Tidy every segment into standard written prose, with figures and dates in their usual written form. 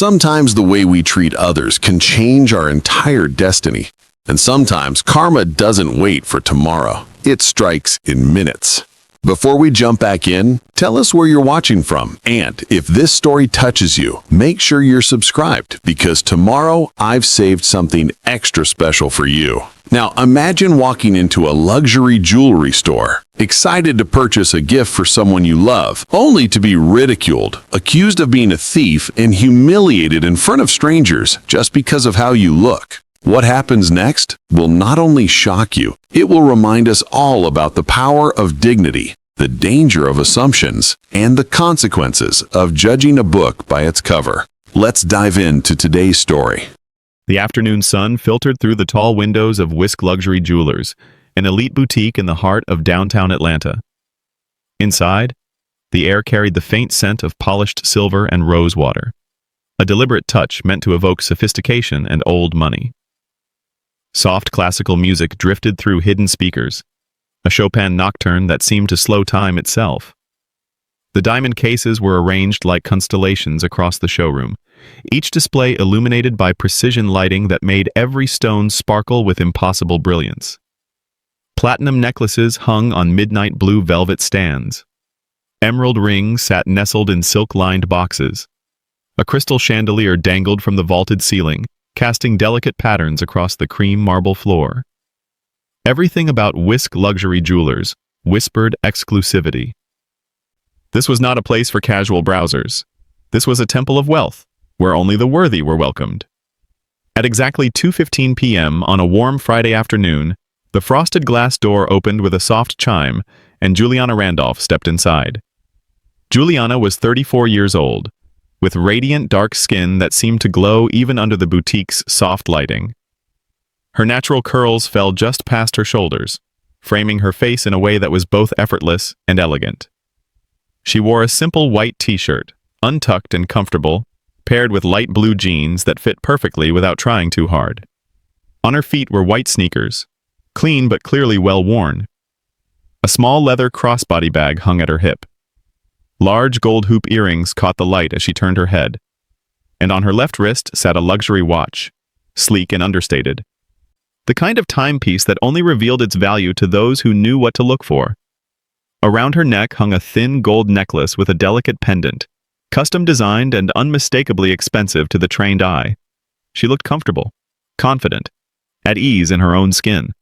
Sometimes the way we treat others can change our entire destiny. And sometimes karma doesn't wait for tomorrow. It strikes in minutes. Before we jump back in, tell us where you're watching from. And if this story touches you, make sure you're subscribed because tomorrow I've saved something extra special for you. Now imagine walking into a luxury jewelry store, excited to purchase a gift for someone you love, only to be ridiculed, accused of being a thief, and humiliated in front of strangers just because of how you look. What happens next will not only shock you, it will remind us all about the power of dignity, the danger of assumptions, and the consequences of judging a book by its cover. Let's dive into today's story. The afternoon sun filtered through the tall windows of Whisk Luxury Jewelers, an elite boutique in the heart of downtown Atlanta. Inside, the air carried the faint scent of polished silver and rose water, a deliberate touch meant to evoke sophistication and old money. Soft classical music drifted through hidden speakers, a Chopin nocturne that seemed to slow time itself. The diamond cases were arranged like constellations across the showroom, each display illuminated by precision lighting that made every stone sparkle with impossible brilliance. Platinum necklaces hung on midnight blue velvet stands. Emerald rings sat nestled in silk-lined boxes. A crystal chandelier dangled from the vaulted ceiling, casting delicate patterns across the cream marble floor. Everything about Whisk Luxury Jewelers whispered exclusivity. This was not a place for casual browsers. This was a temple of wealth, where only the worthy were welcomed. At exactly 2:15 p.m. on a warm Friday afternoon, the frosted glass door opened with a soft chime, and Juliana Randolph stepped inside. Juliana was 34 years old, with radiant dark skin that seemed to glow even under the boutique's soft lighting. Her natural curls fell just past her shoulders, framing her face in a way that was both effortless and elegant. She wore a simple white t-shirt, untucked and comfortable, paired with light blue jeans that fit perfectly without trying too hard. On her feet were white sneakers, clean but clearly well worn. A small leather crossbody bag hung at her hip. Large gold hoop earrings caught the light as she turned her head, and on her left wrist sat a luxury watch, sleek and understated. The kind of timepiece that only revealed its value to those who knew what to look for. Around her neck hung a thin gold necklace with a delicate pendant, custom designed and unmistakably expensive to the trained eye. She looked comfortable, confident, at ease in her own skin.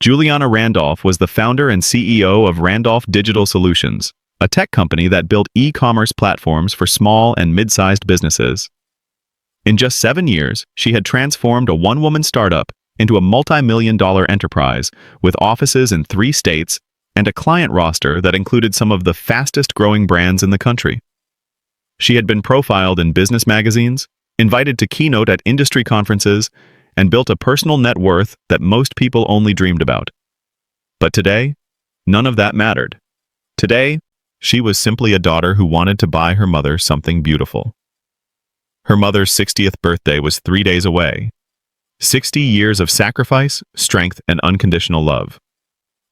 Juliana Randolph was the founder and CEO of Randolph Digital Solutions, a tech company that built e-commerce platforms for small and mid-sized businesses. In just 7 years, she had transformed a one-woman startup into a multi-million-dollar enterprise with offices in 3 states and a client roster that included some of the fastest-growing brands in the country. She had been profiled in business magazines, invited to keynote at industry conferences, and built a personal net worth that most people only dreamed about. But today, none of that mattered. Today, she was simply a daughter who wanted to buy her mother something beautiful. Her mother's 60th birthday was 3 days away. 60 years of sacrifice, strength, and unconditional love.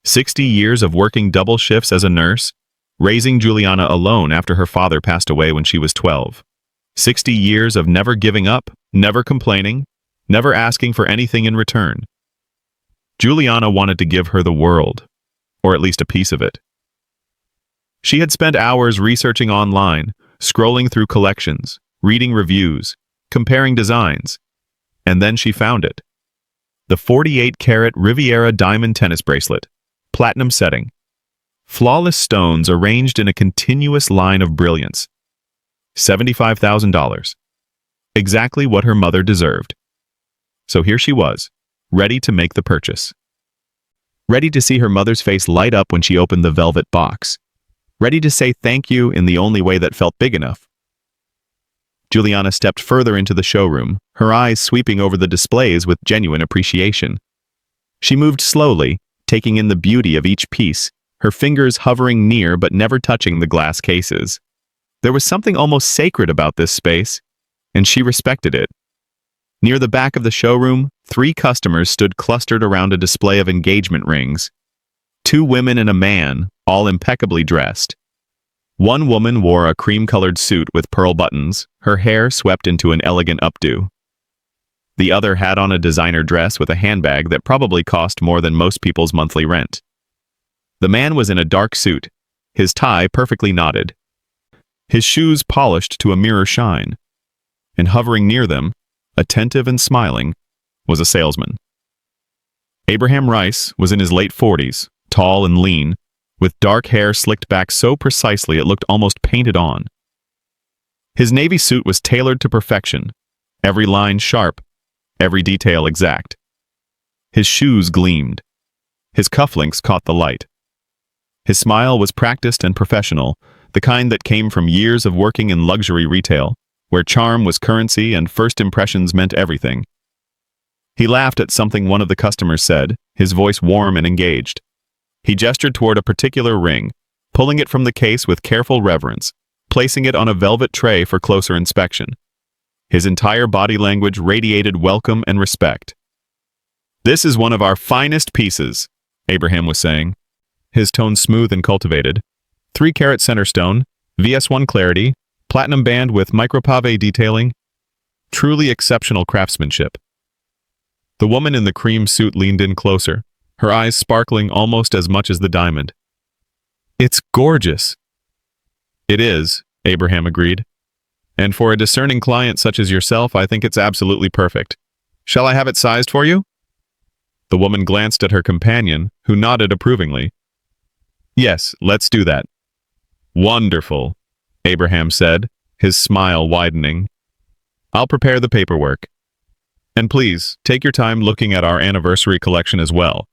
60 years of working double shifts as a nurse, raising Juliana alone after her father passed away when she was 12. 60 years of never giving up, never complaining, never asking for anything in return. Juliana wanted to give her the world, or at least a piece of it. She had spent hours researching online, scrolling through collections, reading reviews, comparing designs, and then she found it. The 48-carat Riviera diamond tennis bracelet, platinum setting. Flawless stones arranged in a continuous line of brilliance. $75,000. Exactly what her mother deserved. So here she was, ready to make the purchase. Ready to see her mother's face light up when she opened the velvet box. Ready to say thank you in the only way that felt big enough. Juliana stepped further into the showroom, her eyes sweeping over the displays with genuine appreciation. She moved slowly, taking in the beauty of each piece, her fingers hovering near but never touching the glass cases. There was something almost sacred about this space, and she respected it. Near the back of the showroom, 3 customers stood clustered around a display of engagement rings. 2 women and a man, all impeccably dressed. One woman wore a cream-colored suit with pearl buttons, her hair swept into an elegant updo. The other had on a designer dress with a handbag that probably cost more than most people's monthly rent. The man was in a dark suit, his tie perfectly knotted, his shoes polished to a mirror shine, and hovering near them, attentive and smiling, was a salesman. Abraham Rice was in his late 40s, tall and lean, with dark hair slicked back so precisely it looked almost painted on. His navy suit was tailored to perfection, every line sharp, every detail exact. His shoes gleamed. His cufflinks caught the light. His smile was practiced and professional, the kind that came from years of working in luxury retail, where charm was currency and first impressions meant everything. He laughed at something one of the customers said, his voice warm and engaged. He gestured toward a particular ring, pulling it from the case with careful reverence, placing it on a velvet tray for closer inspection. His entire body language radiated welcome and respect. "This is one of our finest pieces," Abraham was saying, his tone smooth and cultivated. 3-carat center stone, VS1 clarity, platinum band with micropave detailing. Truly exceptional craftsmanship. The woman in the cream suit leaned in closer, her eyes sparkling almost as much as the diamond. "It's gorgeous." "It is," Abraham agreed. "And for a discerning client such as yourself, I think it's absolutely perfect. Shall I have it sized for you?" The woman glanced at her companion, who nodded approvingly. "Yes, let's do that." "Wonderful," Abraham said, his smile widening. "I'll prepare the paperwork. And please, take your time looking at our anniversary collection as well.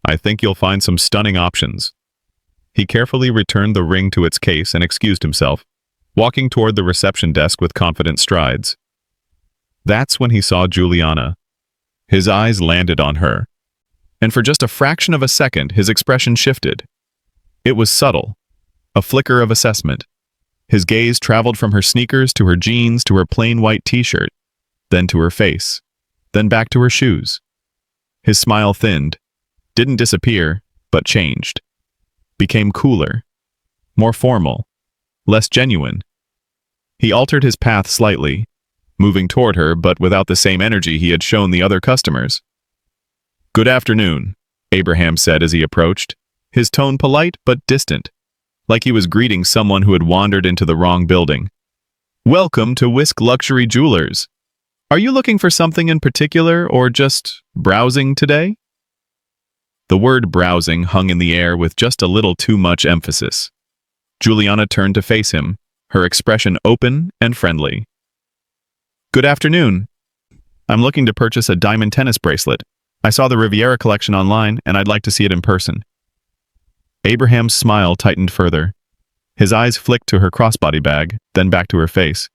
I think you'll find some stunning options." He carefully returned the ring to its case and excused himself, walking toward the reception desk with confident strides. That's when he saw Juliana. His eyes landed on her, and for just a fraction of a second his expression shifted. It was subtle, a flicker of assessment. His gaze traveled from her sneakers to her jeans to her plain white t-shirt, then to her face, then back to her shoes. His smile thinned, didn't disappear, but changed. Became cooler, more formal, less genuine. He altered his path slightly, moving toward her but without the same energy he had shown the other customers. "Good afternoon," Abraham said as he approached, his tone polite but distant, like he was greeting someone who had wandered into the wrong building. "Welcome to Whisk Luxury Jewelers. Are you looking for something in particular or just browsing today?" The word browsing hung in the air with just a little too much emphasis. Juliana turned to face him, her expression open and friendly. "Good afternoon. I'm looking to purchase a diamond tennis bracelet. I saw the Riviera collection online and I'd like to see it in person." Abraham's smile tightened further. His eyes flicked to her crossbody bag, then back to her face.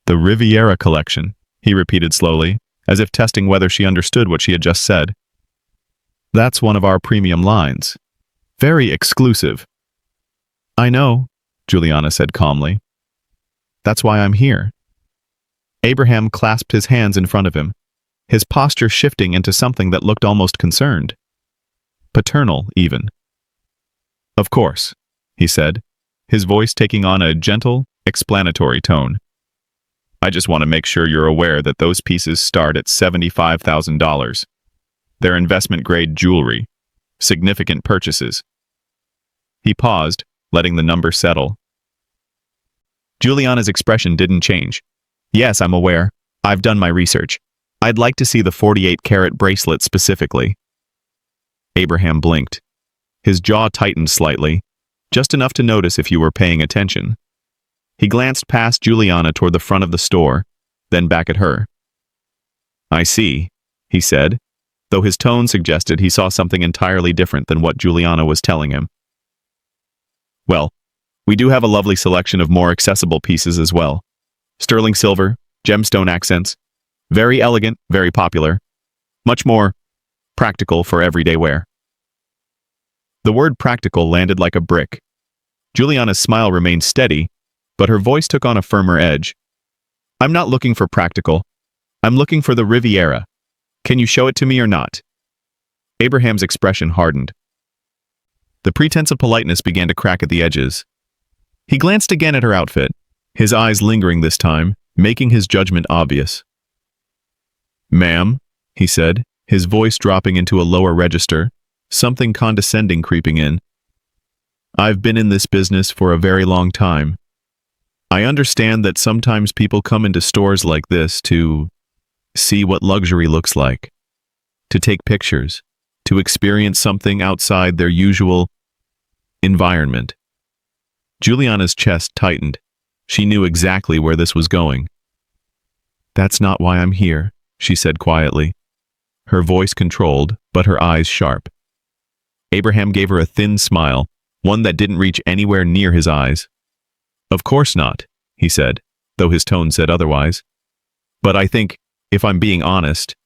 "The Riviera collection," he repeated slowly, as if testing whether she understood what she had just said. "That's one of our premium lines. Very exclusive." "I know," Juliana said calmly. "That's why I'm here." Abraham clasped his hands in front of him, his posture shifting into something that looked almost concerned. Paternal, even. "Of course," he said, his voice taking on a gentle, explanatory tone. "I just want to make sure you're aware that those pieces start at $75,000. They're investment-grade jewelry. Significant purchases." He paused, letting the number settle. Juliana's expression didn't change. "Yes, I'm aware. I've done my research. I'd like to see the 48-carat bracelet specifically." Abraham blinked. His jaw tightened slightly, just enough to notice if you were paying attention. He glanced past Juliana toward the front of the store, then back at her. "I see," he said, though his tone suggested he saw something entirely different than what Juliana was telling him. "Well, we do have a lovely selection of more accessible pieces as well. Sterling silver, gemstone accents. Very elegant, very popular. Much more practical for everyday wear." The word practical landed like a brick. Juliana's smile remained steady, but her voice took on a firmer edge. "I'm not looking for practical. I'm looking for the Riviera. Can you show it to me or not?" Abraham's expression hardened. The pretense of politeness began to crack at the edges. He glanced again at her outfit, his eyes lingering this time, making his judgment obvious. "Ma'am," he said, his voice dropping into a lower register, something condescending creeping in. "I've been in this business for a very long time. I understand that sometimes people come into stores like this to see what luxury looks like, to take pictures, to experience something outside their usual environment." Juliana's chest tightened. She knew exactly where this was going. "That's not why I'm here," she said quietly, her voice controlled, but her eyes sharp. Abraham gave her a thin smile, one that didn't reach anywhere near his eyes. "Of course not," he said, though his tone said otherwise. "But I think, if I'm being honest,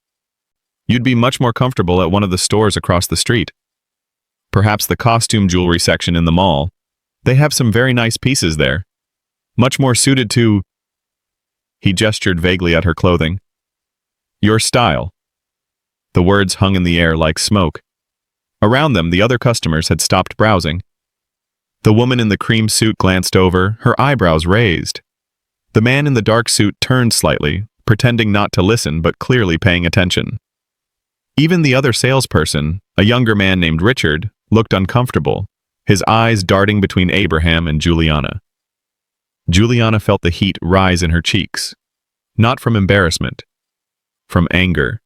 you'd be much more comfortable at one of the stores across the street. Perhaps the costume jewelry section in the mall. They have some very nice pieces there. Much more suited to—" He gestured vaguely at her clothing. "Your style." The words hung in the air like smoke. Around them, the other customers had stopped browsing. The woman in the cream suit glanced over, her eyebrows raised. The man in the dark suit turned slightly, pretending not to listen but clearly paying attention. Even the other salesperson, a younger man named Richard, looked uncomfortable, his eyes darting between Abraham and Juliana. Juliana felt the heat rise in her cheeks, not from embarrassment, from anger,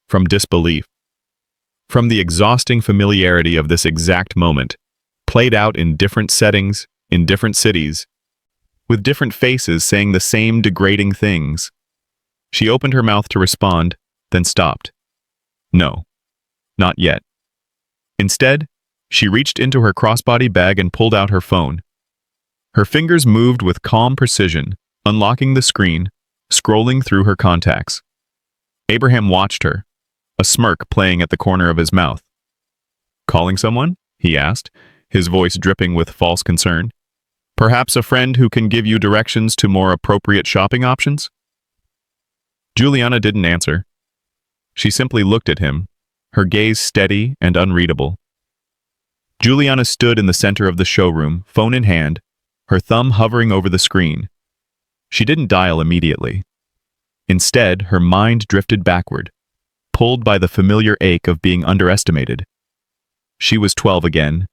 from disbelief, from the exhausting familiarity of this exact moment, played out in different settings, in different cities, with different faces saying the same degrading things. She opened her mouth to respond, then stopped. No, not yet. Instead, she reached into her crossbody bag and pulled out her phone. Her fingers moved with calm precision, unlocking the screen, scrolling through her contacts. Abraham watched her, a smirk playing at the corner of his mouth. "Calling someone?" he asked, his voice dripping with false concern. "Perhaps a friend who can give you directions to more appropriate shopping options?" Juliana didn't answer. She simply looked at him, her gaze steady and unreadable. Juliana stood in the center of the showroom, phone in hand, her thumb hovering over the screen. She didn't dial immediately. Instead, her mind drifted backward, pulled by the familiar ache of being underestimated. She was 12 again,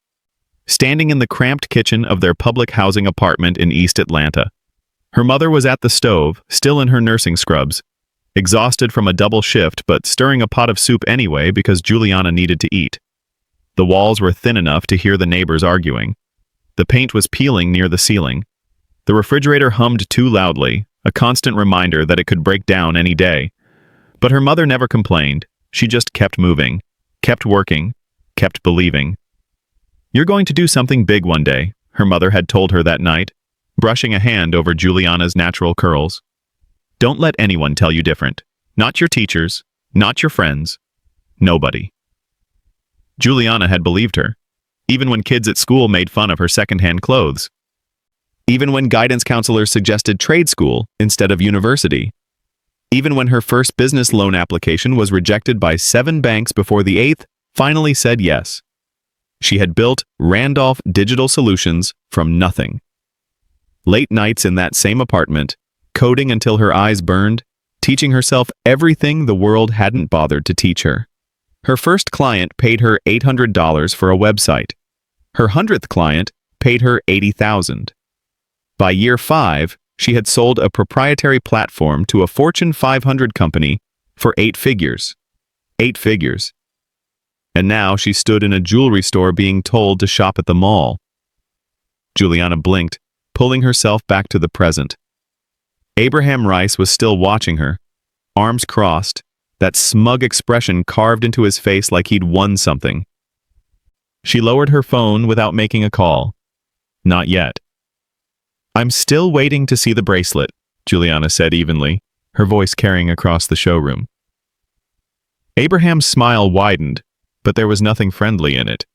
standing in the cramped kitchen of their public housing apartment in East Atlanta. Her mother was at the stove, still in her nursing scrubs, exhausted from a double shift but stirring a pot of soup anyway because Juliana needed to eat. The walls were thin enough to hear the neighbors arguing. The paint was peeling near the ceiling. The refrigerator hummed too loudly, a constant reminder that it could break down any day. But her mother never complained. She just kept moving, kept working, kept believing. "You're going to do something big one day," her mother had told her that night, brushing a hand over Juliana's natural curls. "Don't let anyone tell you different. Not your teachers, not your friends, nobody." Juliana had believed her, even when kids at school made fun of her secondhand clothes. Even when guidance counselors suggested trade school instead of university. Even when her first business loan application was rejected by 7 banks before the 8th finally said yes. She had built Randolph Digital Solutions from nothing. Late nights in that same apartment, coding until her eyes burned, teaching herself everything the world hadn't bothered to teach her. Her first client paid her $800 for a website. Her 100th client paid her $80,000. By year 5, she had sold a proprietary platform to a Fortune 500 company for 8 figures. 8 figures. And now she stood in a jewelry store being told to shop at the mall. Juliana blinked, pulling herself back to the present. Abraham Rice was still watching her, arms crossed, that smug expression carved into his face like he'd won something. She lowered her phone without making a call. Not yet. "I'm still waiting to see the bracelet," Juliana said evenly, her voice carrying across the showroom. Abraham's smile widened, but there was nothing friendly in it.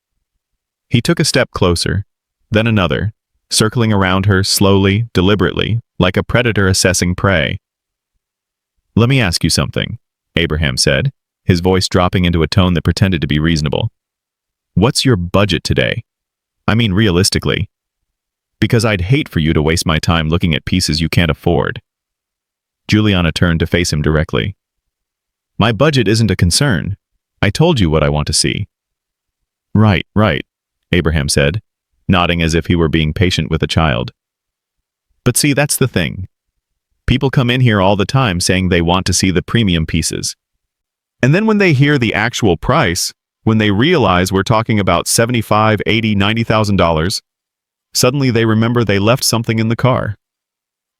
He took a step closer, then another, circling around her slowly, deliberately, like a predator assessing prey. "Let me ask you something," Abraham said, his voice dropping into a tone that pretended to be reasonable. "What's your budget today? I mean realistically." Because I'd hate for you to waste my time looking at pieces you can't afford. Juliana turned to face him directly. My budget isn't a concern. I told you what I want to see. Right, Abraham said, nodding as if he were being patient with a child. But see, that's the thing. People come in here all the time saying they want to see the premium pieces. And then when they hear the actual price, when they realize we're talking about $75,000, $80,000, $90,000, suddenly they remember they left something in the car.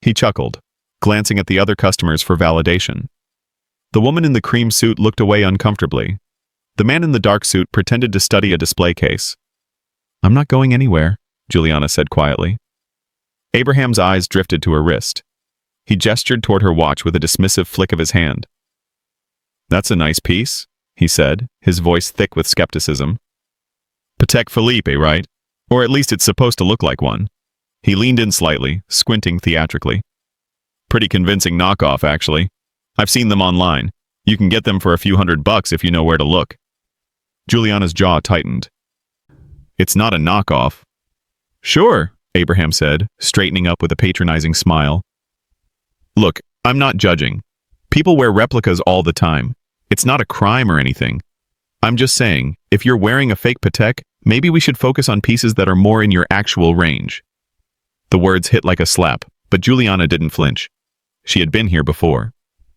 He chuckled, glancing at the other customers for validation. The woman in the cream suit looked away uncomfortably. The man in the dark suit pretended to study a display case. I'm not going anywhere, Juliana said quietly. Abraham's eyes drifted to her wrist. He gestured toward her watch with a dismissive flick of his hand. That's a nice piece, he said, his voice thick with skepticism. Patek Philippe, right? Or at least it's supposed to look like one. He leaned in slightly, squinting theatrically. Pretty convincing knockoff, actually. I've seen them online. You can get them for a few $100 if you know where to look. Juliana's jaw tightened. It's not a knockoff. Sure, Abraham said, straightening up with a patronizing smile. Look, I'm not judging. People wear replicas all the time. It's not a crime or anything. I'm just saying, if you're wearing a fake Patek, maybe we should focus on pieces that are more in your actual range. The words hit like a slap, but Juliana didn't flinch. She had been here before.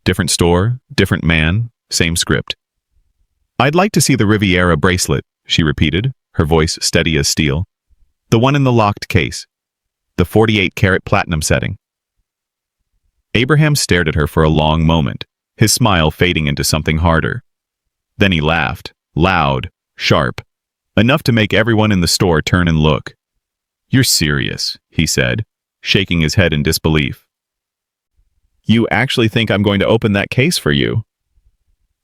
Different store, different man, same script. I'd like to see the Riviera bracelet, she repeated, her voice steady as steel. The one in the locked case. The 48-carat platinum setting. Abraham stared at her for a long moment, his smile fading into something harder. Then he laughed, loud, sharp, enough to make everyone in the store turn and look. You're serious, he said, shaking his head in disbelief. You actually think I'm going to open that case for you?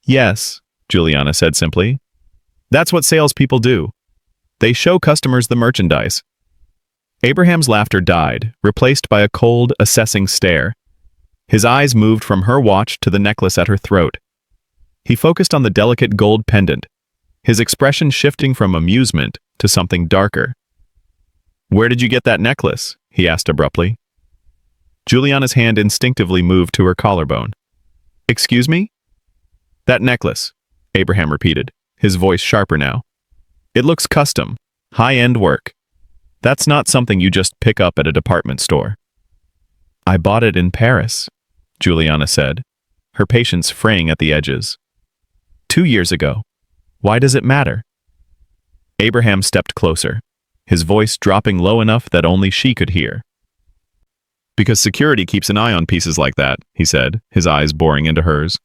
Yes, Juliana said simply. That's what salespeople do. They show customers the merchandise. Abraham's laughter died, replaced by a cold, assessing stare. His eyes moved from her watch to the necklace at her throat. He focused on the delicate gold pendant, his expression shifting from amusement to something darker. Where did you get that necklace? He asked abruptly. Juliana's hand instinctively moved to her collarbone. Excuse me? That necklace, Abraham repeated, his voice sharper now. It looks custom, high-end work. That's not something you just pick up at a department store. I bought it in Paris, Juliana said, her patience fraying at the edges. 2 years ago. Why does it matter? Abraham stepped closer, his voice dropping low enough that only she could hear. Because security keeps an eye on pieces like that, he said, his eyes boring into hers.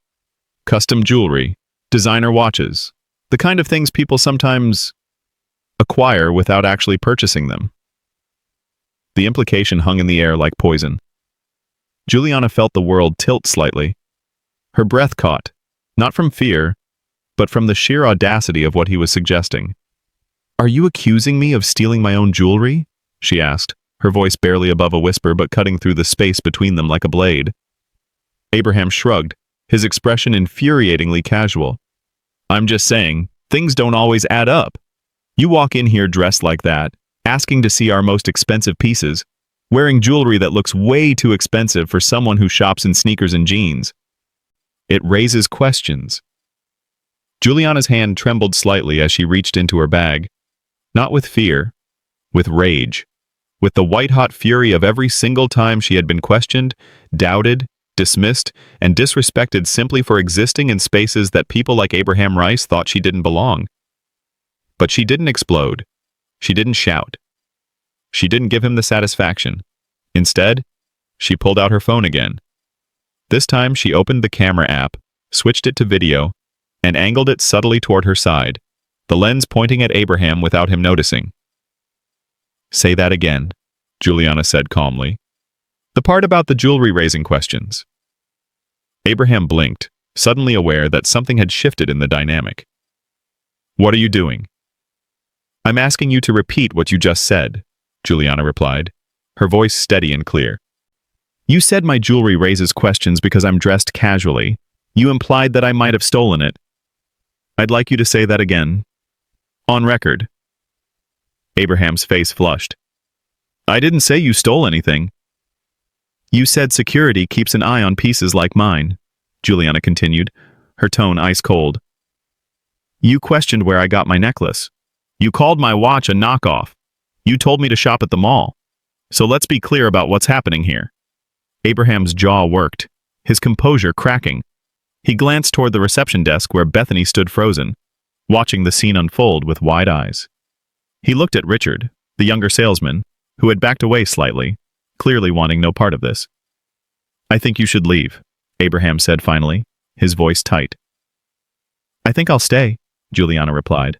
Custom jewelry, designer watches, the kind of things people sometimes acquire without actually purchasing them. The implication hung in the air like poison. Juliana felt the world tilt slightly. Her breath caught, not from fear, but from the sheer audacity of what he was suggesting. Are you accusing me of stealing my own jewelry? She asked, her voice barely above a whisper but cutting through the space between them like a blade. Abraham shrugged, his expression infuriatingly casual. I'm just saying, things don't always add up. You walk in here dressed like that, asking to see our most expensive pieces, wearing jewelry that looks way too expensive for someone who shops in sneakers and jeans. It raises questions. Juliana's hand trembled slightly as she reached into her bag. Not with fear, with rage. With the white-hot fury of every single time she had been questioned, doubted, dismissed, and disrespected simply for existing in spaces that people like Abraham Rice thought she didn't belong. But she didn't explode. She didn't shout. She didn't give him the satisfaction. Instead, she pulled out her phone again. This time she opened the camera app, switched it to video, and angled it subtly toward her side, the lens pointing at Abraham without him noticing. Say that again, Juliana said calmly. The part about the jewelry raising questions. Abraham blinked, suddenly aware that something had shifted in the dynamic. What are you doing? I'm asking you to repeat what you just said, Juliana replied, her voice steady and clear. You said my jewelry raises questions because I'm dressed casually. You implied that I might have stolen it. I'd like you to say that again. On record. Abraham's face flushed. I didn't say you stole anything. You said security keeps an eye on pieces like mine, Juliana continued, her tone ice cold. You questioned where I got my necklace. You called my watch a knockoff. You told me to shop at the mall. So let's be clear about what's happening here. Abraham's jaw worked, his composure cracking. He glanced toward the reception desk where Bethany stood frozen, watching the scene unfold with wide eyes. He looked at Richard, the younger salesman, who had backed away slightly, clearly wanting no part of this. I think you should leave, Abraham said finally, his voice tight. I think I'll stay, Juliana replied.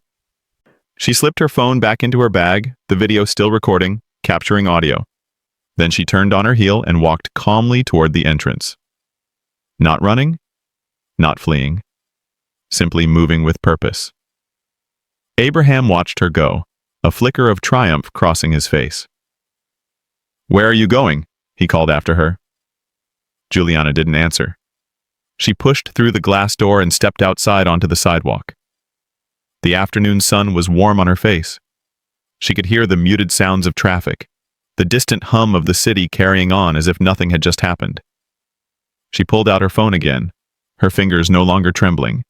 She slipped her phone back into her bag, the video still recording, capturing audio. Then she turned on her heel and walked calmly toward the entrance. Not running, not fleeing, simply moving with purpose. Abraham watched her go, a flicker of triumph crossing his face. Where are you going? He called after her. Juliana didn't answer. She pushed through the glass door and stepped outside onto the sidewalk. The afternoon sun was warm on her face. She could hear the muted sounds of traffic, the distant hum of the city carrying on as if nothing had just happened. She pulled out her phone again, her fingers no longer trembling.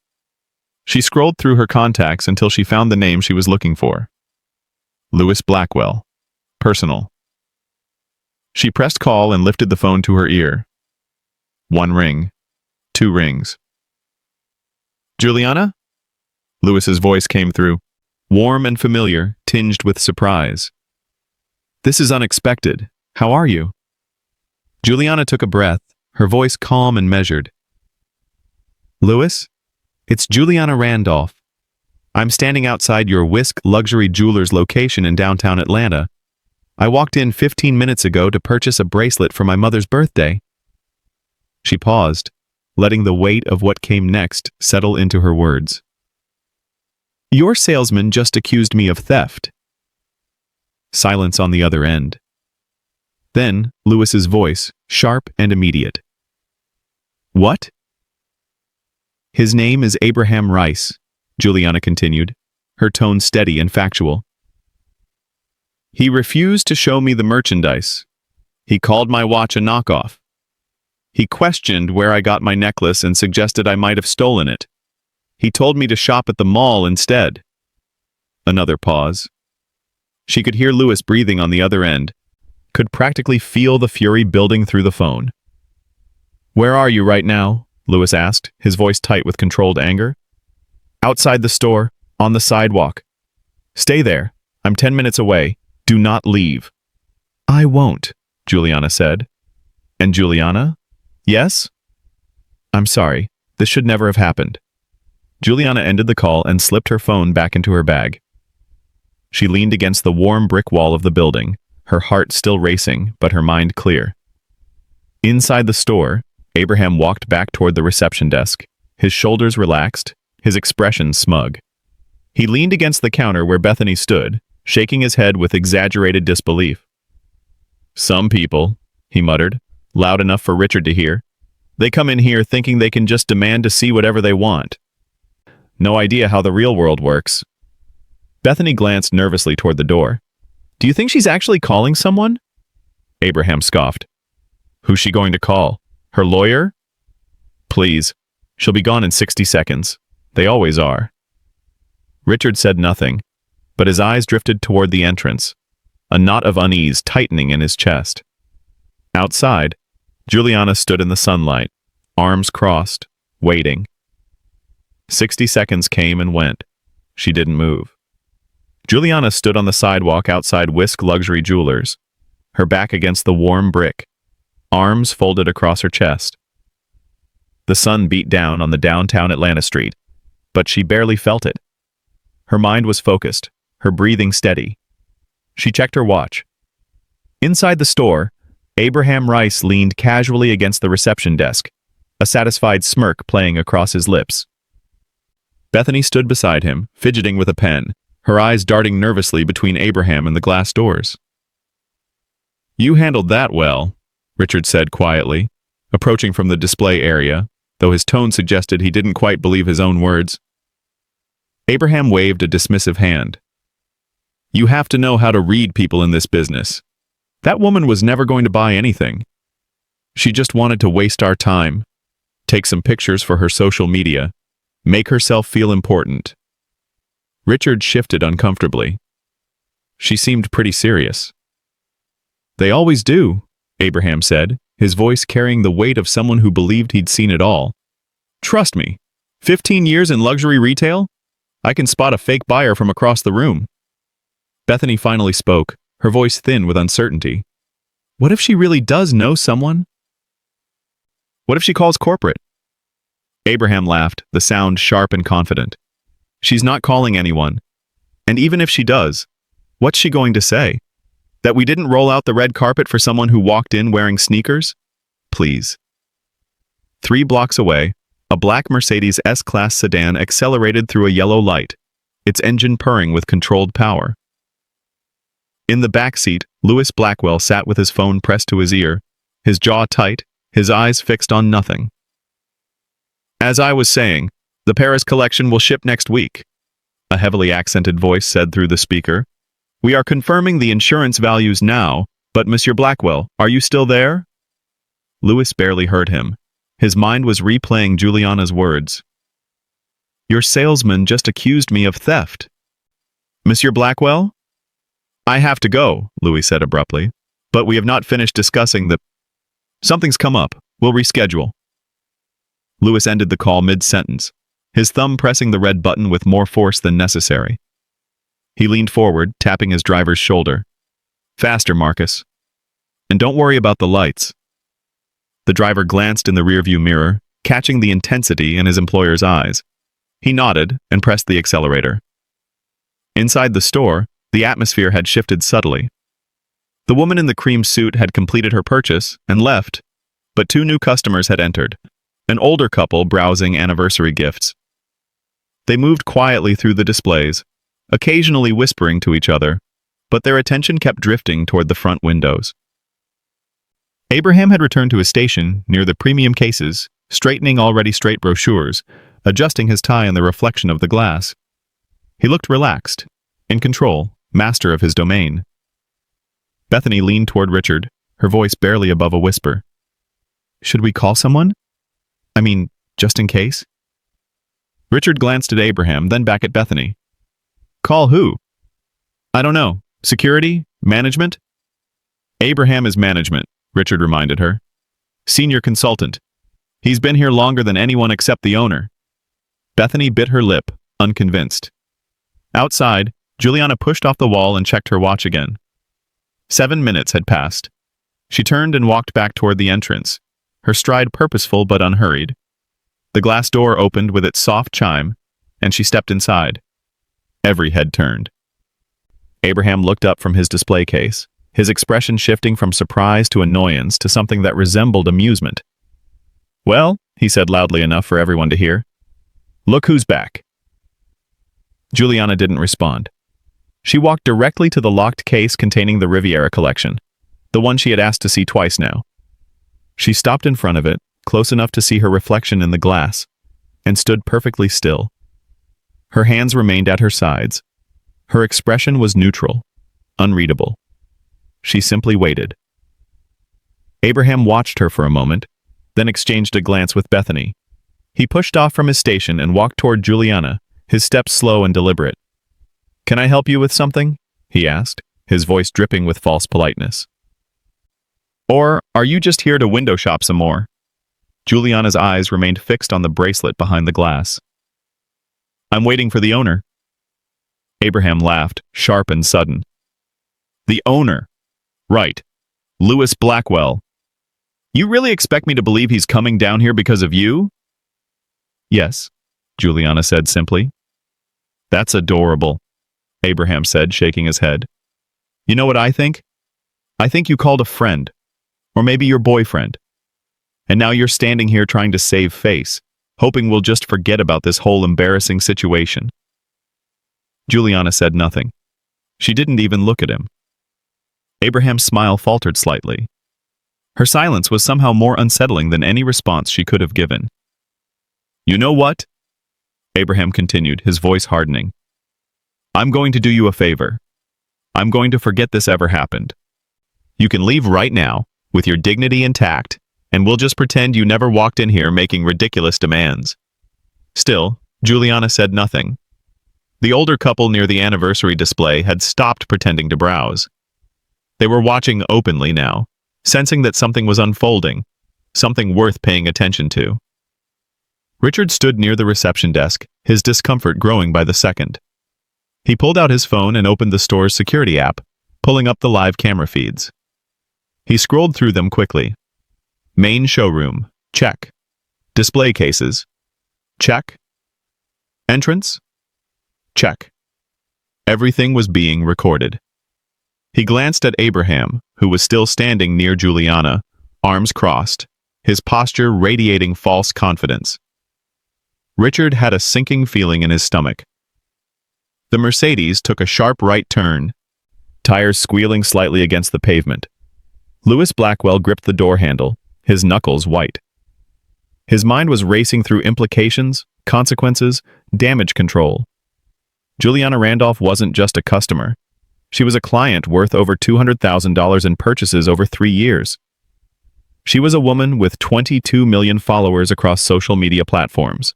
She scrolled through her contacts until she found the name she was looking for. Lewis Blackwell. Personal. She pressed call and lifted the phone to her ear. 1 ring. 2 rings. Juliana? Lewis's voice came through, warm and familiar, tinged with surprise. This is unexpected. How are you? Juliana took a breath, her voice calm and measured. Lewis? It's Juliana Randolph. I'm standing outside your Whisk Luxury Jewelers location in downtown Atlanta. I walked in 15 minutes ago to purchase a bracelet for my mother's birthday. She paused, letting the weight of what came next settle into her words. Your salesman just accused me of theft. Silence on the other end. Then, Lewis's voice, sharp and immediate. What? His name is Abraham Rice, Juliana continued, her tone steady and factual. He refused to show me the merchandise. He called my watch a knockoff. He questioned where I got my necklace and suggested I might have stolen it. He told me to shop at the mall instead. Another pause. She could hear Lewis breathing on the other end, could practically feel the fury building through the phone. Where are you right now? Lewis asked, his voice tight with controlled anger. Outside the store, on the sidewalk. Stay there. I'm 10 minutes away. Do not leave. I won't, Juliana said. And Juliana? Yes? I'm sorry. This should never have happened. Juliana ended the call and slipped her phone back into her bag. She leaned against the warm brick wall of the building, her heart still racing, but her mind clear. Inside the store, Abraham walked back toward the reception desk, his shoulders relaxed, his expression smug. He leaned against the counter where Bethany stood, shaking his head with exaggerated disbelief. Some people, he muttered, loud enough for Richard to hear. They come in here thinking they can just demand to see whatever they want. No idea how the real world works. Bethany glanced nervously toward the door. Do you think she's actually calling someone? Abraham scoffed. Who's she going to call? Her lawyer? Please. She'll be gone in 60 seconds. They always are. Richard said nothing, but his eyes drifted toward the entrance, a knot of unease tightening in his chest. Outside, Juliana stood in the sunlight, arms crossed, waiting. 60 seconds came and went. She didn't move. Juliana stood on the sidewalk outside Whisk Luxury Jewelers, her back against the warm brick, arms folded across her chest. The sun beat down on the downtown Atlanta street, but she barely felt it. Her mind was focused, her breathing steady. She checked her watch. Inside the store, Abraham Rice leaned casually against the reception desk, a satisfied smirk playing across his lips. Bethany stood beside him, fidgeting with a pen, her eyes darting nervously between Abraham and the glass doors. You handled that well, Richard said quietly, approaching from the display area, though his tone suggested he didn't quite believe his own words. Abraham waved a dismissive hand. You have to know how to read people in this business. That woman was never going to buy anything. She just wanted to waste our time, take some pictures for her social media, make herself feel important. Richard shifted uncomfortably. She seemed pretty serious. They always do, Abraham said, his voice carrying the weight of someone who believed he'd seen it all. Trust me, 15 years in luxury retail? I can spot a fake buyer from across the room. Bethany finally spoke, her voice thin with uncertainty. What if she really does know someone? What if she calls corporate? Abraham laughed, the sound sharp and confident. She's not calling anyone. And even if she does, what's she going to say? That we didn't roll out the red carpet for someone who walked in wearing sneakers? Please. 3 blocks away, a black Mercedes S-Class sedan accelerated through a yellow light, its engine purring with controlled power. In the back seat, Louis Blackwell sat with his phone pressed to his ear, his jaw tight, his eyes fixed on nothing. As I was saying, the Paris collection will ship next week, a heavily accented voice said through the speaker. We are confirming the insurance values now, but Monsieur Blackwell, are you still there? Louis barely heard him. His mind was replaying Juliana's words. Your salesman just accused me of theft. Monsieur Blackwell? I have to go, Louis said abruptly, but we have not finished discussing the... Something's come up. We'll reschedule. Louis ended the call mid-sentence, his thumb pressing the red button with more force than necessary. He leaned forward, tapping his driver's shoulder. Faster, Marcus. And don't worry about the lights. The driver glanced in the rearview mirror, catching the intensity in his employer's eyes. He nodded and pressed the accelerator. Inside the store, the atmosphere had shifted subtly. The woman in the cream suit had completed her purchase and left, but 2 new customers had entered, an older couple browsing anniversary gifts. They moved quietly through the displays, occasionally whispering to each other, but their attention kept drifting toward the front windows. Abraham had returned to his station near the premium cases, straightening already straight brochures, adjusting his tie in the reflection of the glass. He looked relaxed, in control, master of his domain. Bethany leaned toward Richard, her voice barely above a whisper. Should we call someone? I mean, just in case? Richard glanced at Abraham, then back at Bethany. Call who? I don't know. Security? Management? Abraham is management, Richard reminded her. Senior consultant. He's been here longer than anyone except the owner. Bethany bit her lip, unconvinced. Outside, Juliana pushed off the wall and checked her watch again. 7 minutes had passed. She turned and walked back toward the entrance, her stride purposeful but unhurried. The glass door opened with its soft chime, and she stepped inside. Every head turned. Abraham looked up from his display case, his expression shifting from surprise to annoyance to something that resembled amusement. Well, he said loudly enough for everyone to hear. Look who's back. Juliana didn't respond. She walked directly to the locked case containing the Riviera collection, the one she had asked to see twice now. She stopped in front of it, close enough to see her reflection in the glass, and stood perfectly still. Her hands remained at her sides. Her expression was neutral, unreadable. She simply waited. Abraham watched her for a moment, then exchanged a glance with Bethany. He pushed off from his station and walked toward Juliana, his steps slow and deliberate. Can I help you with something? He asked, his voice dripping with false politeness. Or are you just here to window shop some more? Juliana's eyes remained fixed on the bracelet behind the glass. I'm waiting for the owner. Abraham laughed, sharp and sudden. The owner? Right. Louis Blackwell. You really expect me to believe he's coming down here because of you? Yes, Juliana said simply. That's adorable, Abraham said, shaking his head. You know what I think? I think you called a friend, or maybe your boyfriend. And now you're standing here trying to save face, hoping we'll just forget about this whole embarrassing situation. Juliana said nothing. She didn't even look at him. Abraham's smile faltered slightly. Her silence was somehow more unsettling than any response she could have given. You know what? Abraham continued, his voice hardening. I'm going to do you a favor. I'm going to forget this ever happened. You can leave right now, with your dignity intact, and we'll just pretend you never walked in here making ridiculous demands." Still, Juliana said nothing. The older couple near the anniversary display had stopped pretending to browse. They were watching openly now, sensing that something was unfolding, something worth paying attention to. Richard stood near the reception desk, his discomfort growing by the second. He pulled out his phone and opened the store's security app, pulling up the live camera feeds. He scrolled through them quickly. Main showroom, check. Display cases, check. Entrance, check. Everything was being recorded. He glanced at Abraham, who was still standing near Juliana, arms crossed, his posture radiating false confidence. Richard had a sinking feeling in his stomach. The Mercedes took a sharp right turn, tires squealing slightly against the pavement. Louis Blackwell gripped the door handle, his knuckles white. His mind was racing through implications, consequences, damage control. Juliana Randolph wasn't just a customer. She was a client worth over $200,000 in purchases over 3 years. She was a woman with 22 million followers across social media platforms.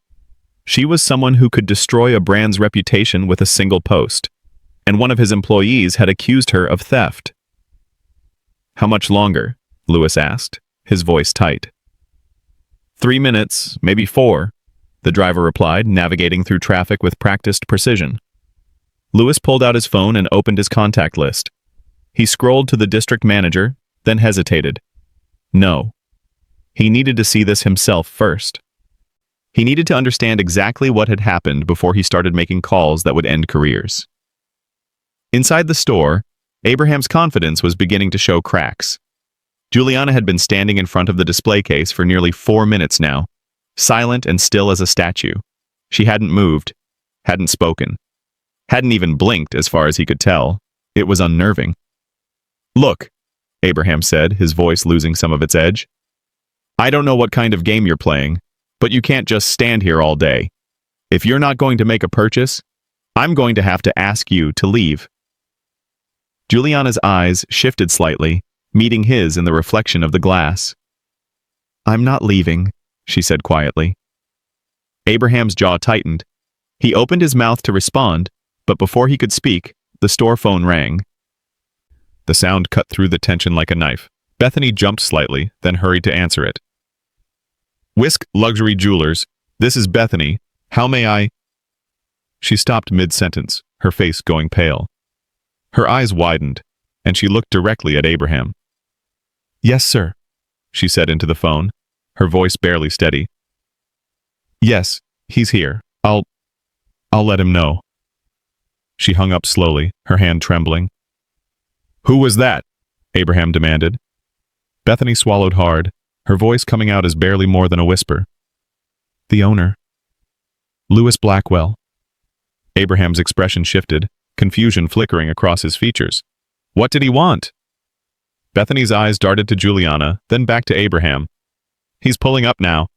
She was someone who could destroy a brand's reputation with a single post, and one of his employees had accused her of theft. "How much longer?" Louis asked, his voice tight. 3 minutes, maybe 4, the driver replied, navigating through traffic with practiced precision. Louis pulled out his phone and opened his contact list. He scrolled to the district manager, then hesitated. No. He needed to see this himself first. He needed to understand exactly what had happened before he started making calls that would end careers. Inside the store, Abraham's confidence was beginning to show cracks. Juliana had been standing in front of the display case for nearly 4 minutes now, silent and still as a statue. She hadn't moved, hadn't spoken, hadn't even blinked as far as he could tell. It was unnerving. "Look," Abraham said, his voice losing some of its edge. "I don't know what kind of game you're playing, but you can't just stand here all day. If you're not going to make a purchase, I'm going to have to ask you to leave." Juliana's eyes shifted slightly, meeting his in the reflection of the glass. "I'm not leaving," she said quietly. Abraham's jaw tightened. He opened his mouth to respond, but before he could speak, the store phone rang. The sound cut through the tension like a knife. Bethany jumped slightly, then hurried to answer it. "Whisk Luxury Jewelers, this is Bethany. How may I—" She stopped mid-sentence, her face going pale. Her eyes widened, and she looked directly at Abraham. "Yes, sir," she said into the phone, her voice barely steady. "Yes, he's here. I'll let him know." She hung up slowly, her hand trembling. "Who was that?" Abraham demanded. Bethany swallowed hard, her voice coming out as barely more than a whisper. "The owner. Louis Blackwell." Abraham's expression shifted, confusion flickering across his features. "What did he want?" Bethany's eyes darted to Juliana, then back to Abraham. "He's pulling up now."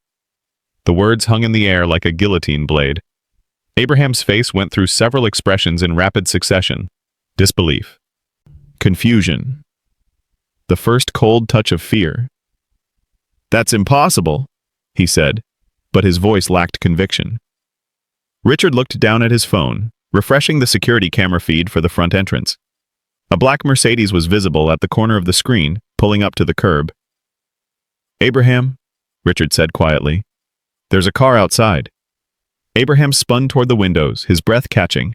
The words hung in the air like a guillotine blade. Abraham's face went through several expressions in rapid succession. Disbelief. Confusion. The first cold touch of fear. "That's impossible," he said, but his voice lacked conviction. Richard looked down at his phone, refreshing the security camera feed for the front entrance. A black Mercedes was visible at the corner of the screen, pulling up to the curb. "Abraham," Richard said quietly, "there's a car outside." Abraham spun toward the windows, his breath catching.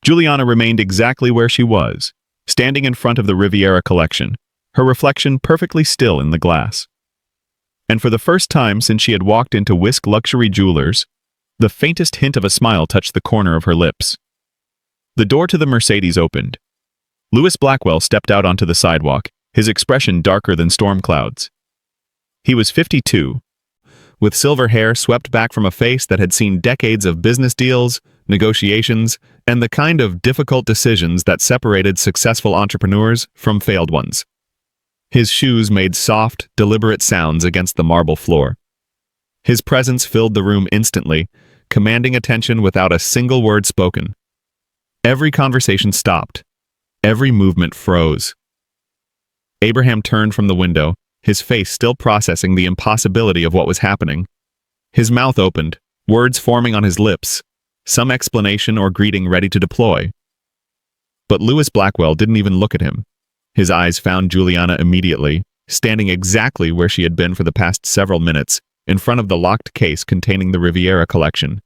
Juliana remained exactly where she was, standing in front of the Riviera collection, her reflection perfectly still in the glass. And for the first time since she had walked into Whisk Luxury Jewelers, the faintest hint of a smile touched the corner of her lips. The door to the Mercedes opened. Louis Blackwell stepped out onto the sidewalk, his expression darker than storm clouds. He was 52, with silver hair swept back from a face that had seen decades of business deals, negotiations, and the kind of difficult decisions that separated successful entrepreneurs from failed ones. His shoes made soft, deliberate sounds against the marble floor. His presence filled the room instantly, commanding attention without a single word spoken. Every conversation stopped. Every movement froze. Abraham turned from the window, his face still processing the impossibility of what was happening. His mouth opened, words forming on his lips, some explanation or greeting ready to deploy. But Lewis Blackwell didn't even look at him. His eyes found Juliana immediately, standing exactly where she had been for the past several minutes, in front of the locked case containing the Riviera collection.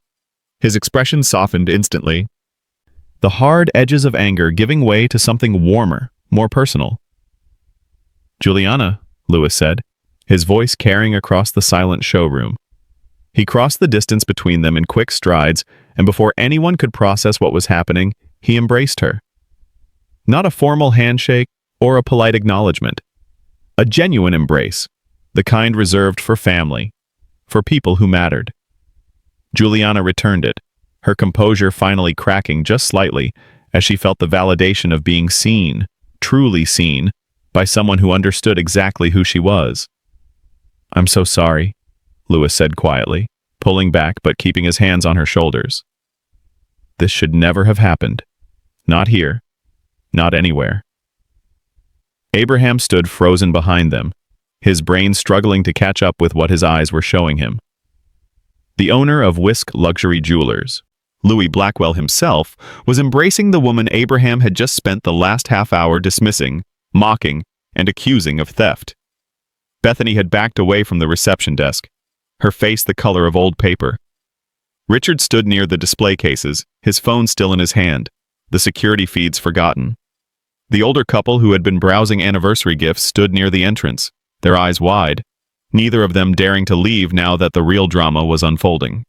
His expression softened instantly, the hard edges of anger giving way to something warmer, more personal. "Juliana," Lewis said, his voice carrying across the silent showroom. He crossed the distance between them in quick strides, and before anyone could process what was happening, he embraced her. Not a formal handshake or a polite acknowledgement. A genuine embrace, the kind reserved for family, for people who mattered. Juliana returned it, her composure finally cracking just slightly as she felt the validation of being seen, truly seen, by someone who understood exactly who she was. "I'm so sorry," Lewis said quietly, pulling back but keeping his hands on her shoulders. "This should never have happened. Not here. Not anywhere." Abraham stood frozen behind them, his brain struggling to catch up with what his eyes were showing him. The owner of Whisk Luxury Jewelers, Louis Blackwell himself, was embracing the woman Abraham had just spent the last half hour dismissing, mocking, and accusing of theft. Bethany had backed away from the reception desk, her face the color of old paper. Richard stood near the display cases, his phone still in his hand, the security feeds forgotten. The older couple who had been browsing anniversary gifts stood near the entrance, their eyes wide, neither of them daring to leave now that the real drama was unfolding.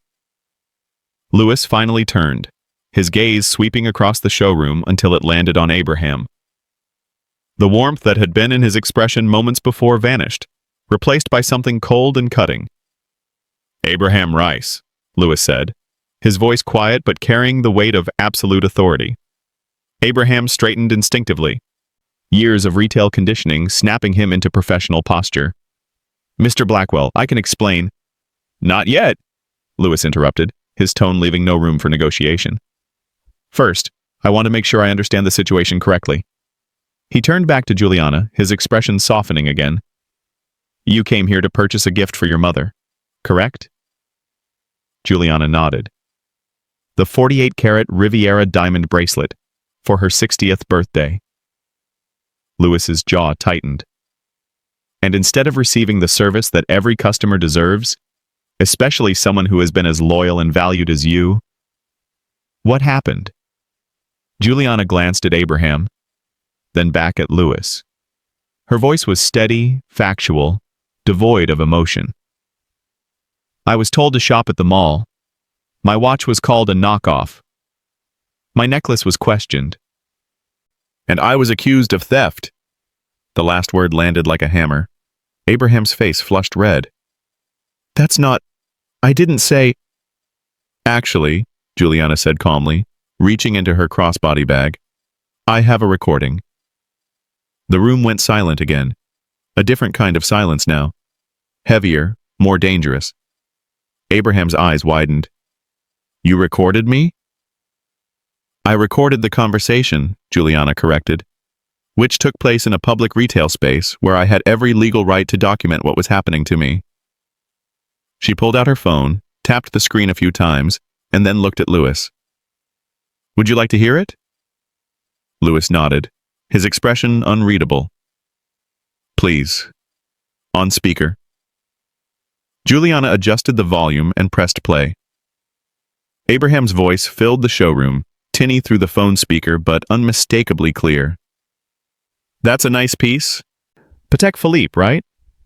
Lewis finally turned, his gaze sweeping across the showroom until it landed on Abraham. The warmth that had been in his expression moments before vanished, replaced by something cold and cutting. "Abraham Rice," Lewis said, his voice quiet but carrying the weight of absolute authority. Abraham straightened instinctively, years of retail conditioning snapping him into professional posture. "Mr. Blackwell, I can explain." "Not yet," Lewis interrupted, his tone leaving no room for negotiation. "First, I want to make sure I understand the situation correctly." He turned back to Juliana, his expression softening again. "You came here to purchase a gift for your mother, correct?" Juliana nodded. The 48-carat Riviera diamond bracelet for her 60th birthday. Lewis's jaw tightened. And instead of receiving the service that every customer deserves, especially someone who has been as loyal and valued as you, what happened? Juliana glanced at Abraham, then back at Lewis. Her voice was steady, factual, devoid of emotion. "I was told to shop at the mall. My watch was called a knockoff. My necklace was questioned. And I was accused of theft." The last word landed like a hammer. Abraham's face flushed red. "That's not... I didn't say..." "Actually," Juliana said calmly, reaching into her crossbody bag, "I have a recording." The room went silent again. A different kind of silence now. Heavier, more dangerous. Abraham's eyes widened. "You recorded me?" "I recorded the conversation," Juliana corrected, "which took place in a public retail space where I had every legal right to document what was happening to me." She pulled out her phone, tapped the screen a few times, and then looked at Lewis. "Would you like to hear it?" Lewis nodded, his expression unreadable. "Please. On speaker." Juliana adjusted the volume and pressed play. Abraham's voice filled the showroom, tinny through the phone speaker but unmistakably clear. "That's a nice piece. Patek Philippe, right?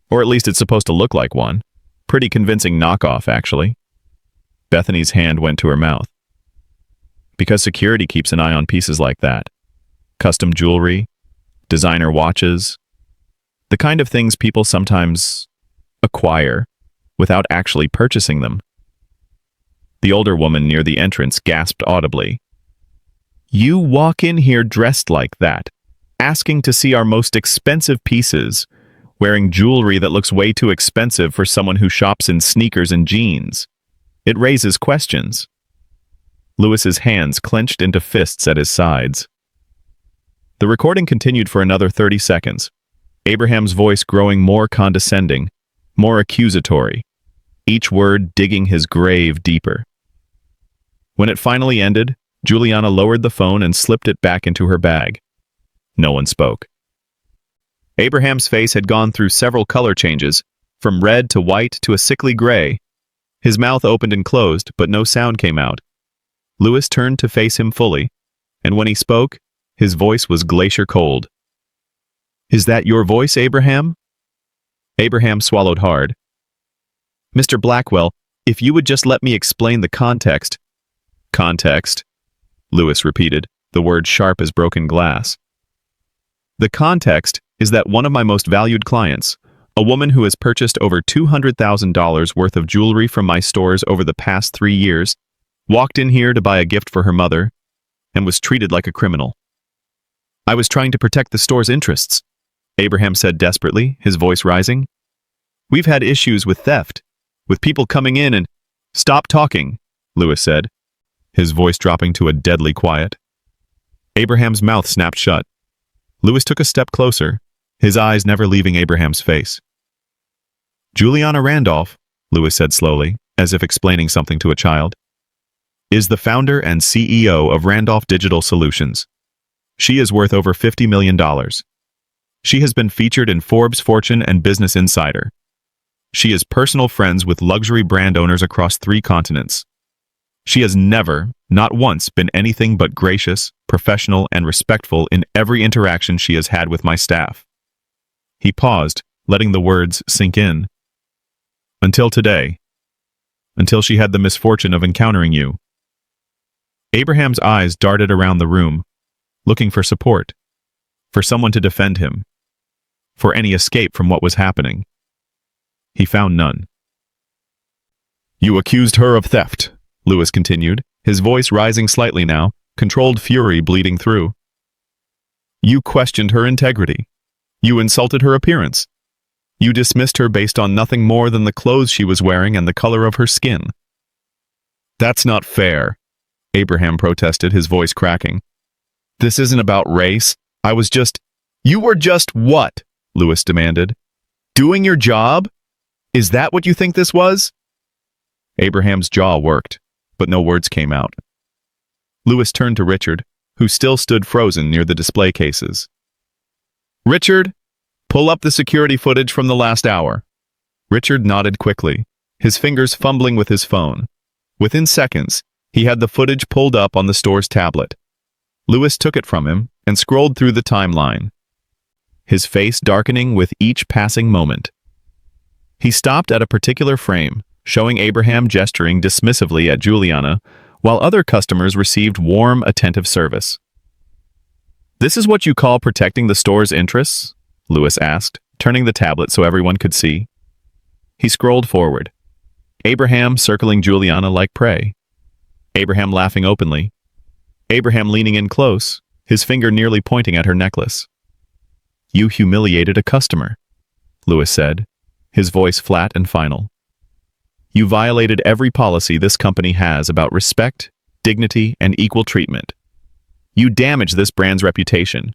Or at least it's supposed to look like one. Pretty convincing knockoff, actually." Bethany's hand went to her mouth. "Because security keeps an eye on pieces like that. Custom jewelry, designer watches, the kind of things people sometimes acquire without actually purchasing them." The older woman near the entrance gasped audibly. "You walk in here dressed like that, asking to see our most expensive pieces, wearing jewelry that looks way too expensive for someone who shops in sneakers and jeans. It raises questions." Lewis's hands clenched into fists at his sides. The recording continued for another 30 seconds, Abraham's voice growing more condescending, more accusatory, each word digging his grave deeper. When it finally ended, Juliana lowered the phone and slipped it back into her bag. No one spoke. Abraham's face had gone through several color changes, from red to white to a sickly gray. His mouth opened and closed, but no sound came out. Lewis turned to face him fully, and when he spoke, his voice was glacier cold. "Is that your voice, Abraham?" Abraham swallowed hard. "Mr. Blackwell, if you would just let me explain the context." "Context?" Lewis repeated, the word sharp as broken glass. "The context is that one of my most valued clients, a woman who has purchased over $200,000 worth of jewelry from my stores over the past 3 years, walked in here to buy a gift for her mother, and was treated like a criminal. I was trying to protect the store's interests," Abraham said desperately, his voice rising. "We've had issues with theft, with people coming in and—" "Stop talking," Lewis said, his voice dropping to a deadly quiet. Abraham's mouth snapped shut. Lewis took a step closer, his eyes never leaving Abraham's face. "Juliana Randolph," Lewis said slowly, as if explaining something to a child, "is the founder and CEO of Randolph Digital Solutions. She is worth over $50 million. She has been featured in Forbes, Fortune, and Business Insider. She is personal friends with luxury brand owners across 3 continents. She has never, not once, been anything but gracious, professional, and respectful in every interaction she has had with my staff." He paused, letting the words sink in. "Until today. Until she had the misfortune of encountering you." Abraham's eyes darted around the room, looking for support, for someone to defend him, for any escape from what was happening. He found none. "You accused her of theft," Lewis continued, his voice rising slightly now, controlled fury bleeding through. "You questioned her integrity. You insulted her appearance. You dismissed her based on nothing more than the clothes she was wearing and the color of her skin." "That's not fair," Abraham protested, his voice cracking. "This isn't about race. I was just—" "You were just what?" Lewis demanded. "Doing your job? Is that what you think this was?" Abraham's jaw worked, but no words came out. Lewis turned to Richard, who still stood frozen near the display cases. "Richard, pull up the security footage from the last hour." Richard nodded quickly, his fingers fumbling with his phone. Within seconds, he had the footage pulled up on the store's tablet. Lewis took it from him and scrolled through the timeline, his face darkening with each passing moment. He stopped at a particular frame, showing Abraham gesturing dismissively at Juliana, while other customers received warm, attentive service. "This is what you call protecting the store's interests?" Lewis asked, turning the tablet so everyone could see. He scrolled forward, Abraham circling Juliana like prey. Abraham laughing openly. Abraham leaning in close, his finger nearly pointing at her necklace. "You humiliated a customer," Lewis said, his voice flat and final. "You violated every policy this company has about respect, dignity, and equal treatment. You damaged this brand's reputation,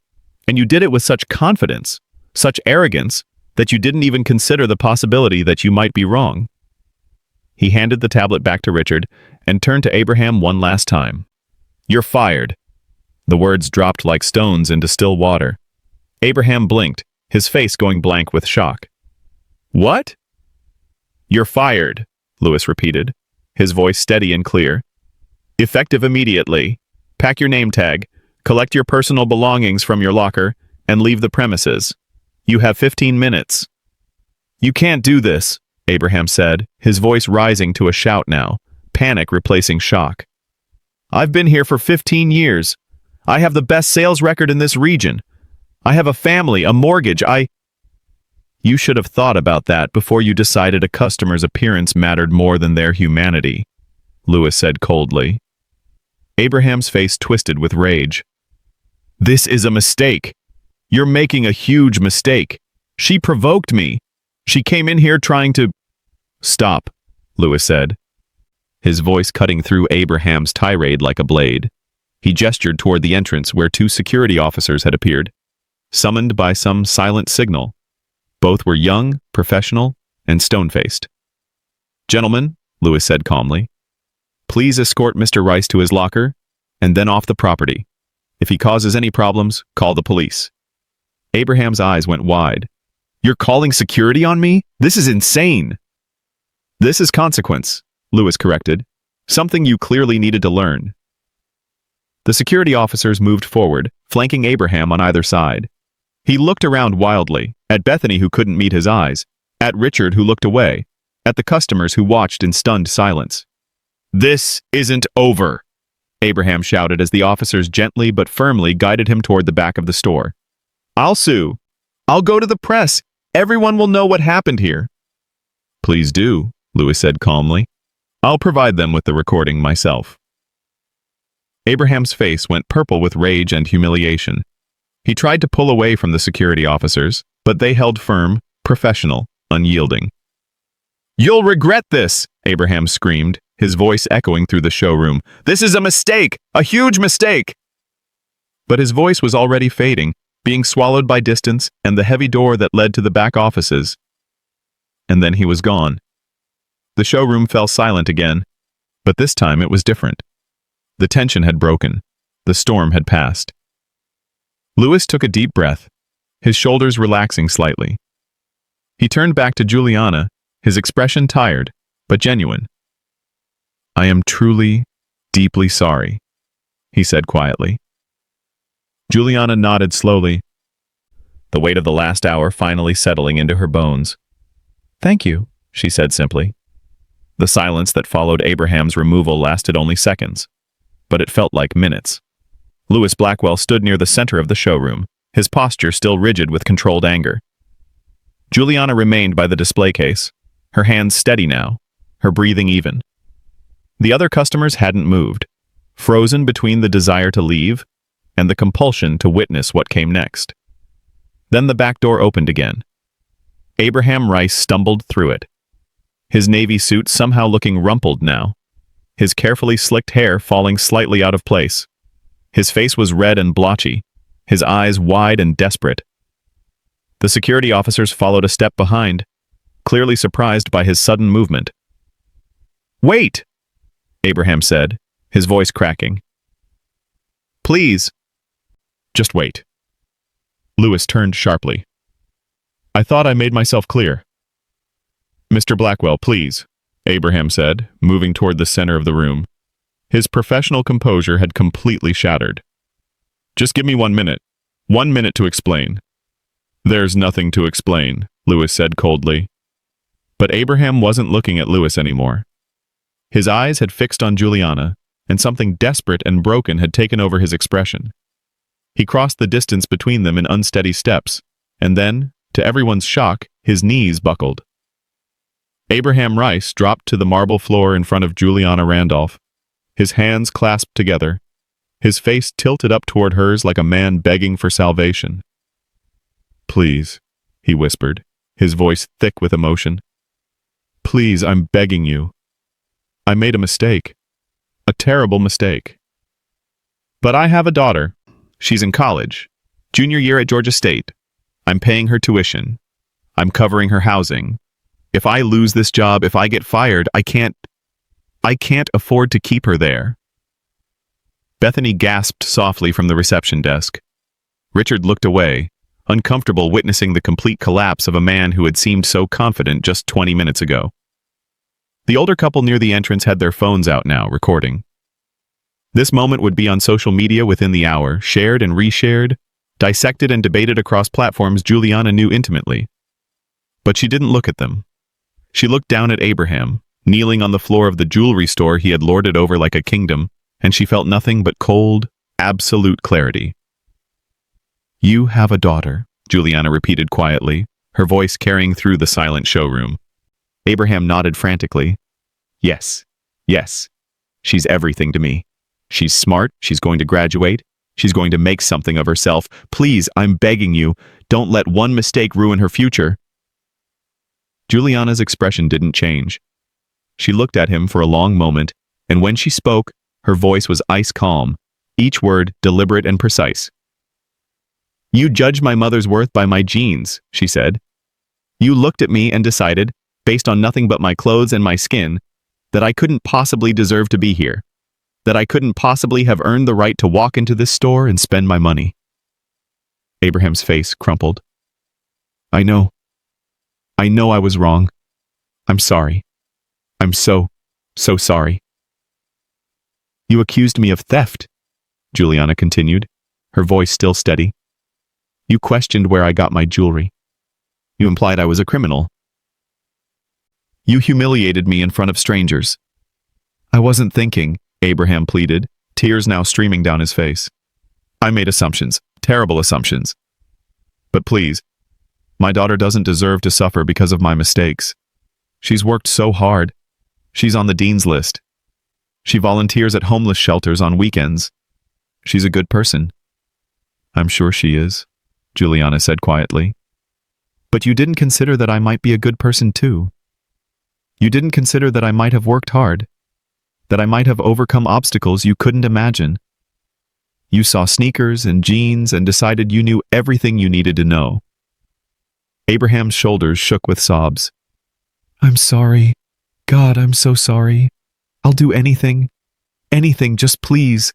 and you did it with such confidence, such arrogance, that you didn't even consider the possibility that you might be wrong." He handed the tablet back to Richard and turned to Abraham one last time. "You're fired." The words dropped like stones into still water. Abraham blinked, his face going blank with shock. "What?" "You're fired," Lewis repeated, his voice steady and clear. "Effective immediately. Pack your name tag, collect your personal belongings from your locker, and leave the premises. You have 15 minutes. "You can't do this," Abraham said, his voice rising to a shout now, panic replacing shock. "I've been here for 15 years. I have the best sales record in this region. I have a family, a mortgage, You should have thought about that before you decided a customer's appearance mattered more than their humanity," Lewis said coldly. Abraham's face twisted with rage. "This is a mistake. You're making a huge mistake. She provoked me. She came in here trying to—" "Stop," Lewis said, his voice cutting through Abraham's tirade like a blade. He gestured toward the entrance where 2 security officers had appeared, summoned by some silent signal. Both were young, professional, and stone-faced. "Gentlemen," Lewis said calmly, "please escort Mr. Rice to his locker, and then off the property. If he causes any problems, call the police." Abraham's eyes went wide. "You're calling security on me? This is insane!" "This is consequence," Lewis corrected. "Something you clearly needed to learn." The security officers moved forward, flanking Abraham on either side. He looked around wildly, at Bethany who couldn't meet his eyes, at Richard who looked away, at the customers who watched in stunned silence. "This isn't over," Abraham shouted as the officers gently but firmly guided him toward the back of the store. "I'll sue. I'll go to the press. Everyone will know what happened here." "Please do," Lewis said calmly. "I'll provide them with the recording myself." Abraham's face went purple with rage and humiliation. He tried to pull away from the security officers, but they held firm, professional, unyielding. "You'll regret this!" Abraham screamed, his voice echoing through the showroom. "This is a mistake! A huge mistake!" But his voice was already fading, being swallowed by distance and the heavy door that led to the back offices. And then he was gone. The showroom fell silent again, but this time it was different. The tension had broken. The storm had passed. Lewis took a deep breath, his shoulders relaxing slightly. He turned back to Juliana, his expression tired, but genuine. "I am truly, deeply sorry," he said quietly. Juliana nodded slowly, the weight of the last hour finally settling into her bones. "Thank you," she said simply. The silence that followed Abraham's removal lasted only seconds, but it felt like minutes. Lewis Blackwell stood near the center of the showroom, his posture still rigid with controlled anger. Juliana remained by the display case, her hands steady now, her breathing even. The other customers hadn't moved, frozen between the desire to leave and the compulsion to witness what came next. Then the back door opened again. Abraham Rice stumbled through it, his navy suit somehow looking rumpled now, his carefully slicked hair falling slightly out of place. His face was red and blotchy, his eyes wide and desperate. The security officers followed a step behind, clearly surprised by his sudden movement. "Wait!" Abraham said, his voice cracking. "Please." "Just wait." Lewis turned sharply. "I thought I made myself clear." "Mr. Blackwell, please," Abraham said, moving toward the center of the room. His professional composure had completely shattered. "Just give me 1 minute. 1 minute to explain." "There's nothing to explain," Lewis said coldly. But Abraham wasn't looking at Lewis anymore. His eyes had fixed on Juliana, and something desperate and broken had taken over his expression. He crossed the distance between them in unsteady steps, and then, to everyone's shock, his knees buckled. Abraham Rice dropped to the marble floor in front of Juliana Randolph, his hands clasped together, his face tilted up toward hers like a man begging for salvation. "Please," he whispered, his voice thick with emotion. "Please, I'm begging you. I made a mistake. A terrible mistake. But I have a daughter. She's in college, junior year at Georgia State. I'm paying her tuition. I'm covering her housing. If I lose this job, if I get fired, I can't afford to keep her there." Bethany gasped softly from the reception desk. Richard looked away, uncomfortable witnessing the complete collapse of a man who had seemed so confident just 20 minutes ago. The older couple near the entrance had their phones out now, recording. This moment would be on social media within the hour, shared and reshared, dissected and debated across platforms Juliana knew intimately. But she didn't look at them. She looked down at Abraham, kneeling on the floor of the jewelry store he had lorded over like a kingdom, and she felt nothing but cold, absolute clarity. "You have a daughter," Juliana repeated quietly, her voice carrying through the silent showroom. Abraham nodded frantically. Yes. She's everything to me. She's smart, she's going to graduate, she's going to make something of herself. Please, I'm begging you, don't let one mistake ruin her future." Juliana's expression didn't change. She looked at him for a long moment, and when she spoke, her voice was ice calm, each word deliberate and precise. "You judge my mother's worth by my genes," she said. You looked at me and decided, based on nothing but my clothes and my skin, that I couldn't possibly deserve to be here, that I couldn't possibly have earned the right to walk into this store and spend my money. Abraham's face crumpled. I know I was wrong. I'm sorry. I'm so sorry. You accused me of theft, Juliana continued, her voice still steady. You questioned where I got my jewelry. You implied I was a criminal. You humiliated me in front of strangers. I wasn't thinking, Abraham pleaded, tears now streaming down his face. I made assumptions, terrible assumptions. But please, my daughter doesn't deserve to suffer because of my mistakes. She's worked so hard. She's on the dean's list. She volunteers at homeless shelters on weekends. She's a good person. I'm sure she is, Juliana said quietly. But you didn't consider that I might be a good person too. You didn't consider that I might have worked hard, that I might have overcome obstacles you couldn't imagine. You saw sneakers and jeans and decided you knew everything you needed to know. Abraham's shoulders shook with sobs. I'm sorry. God, I'm so sorry. I'll do anything. Anything, just please.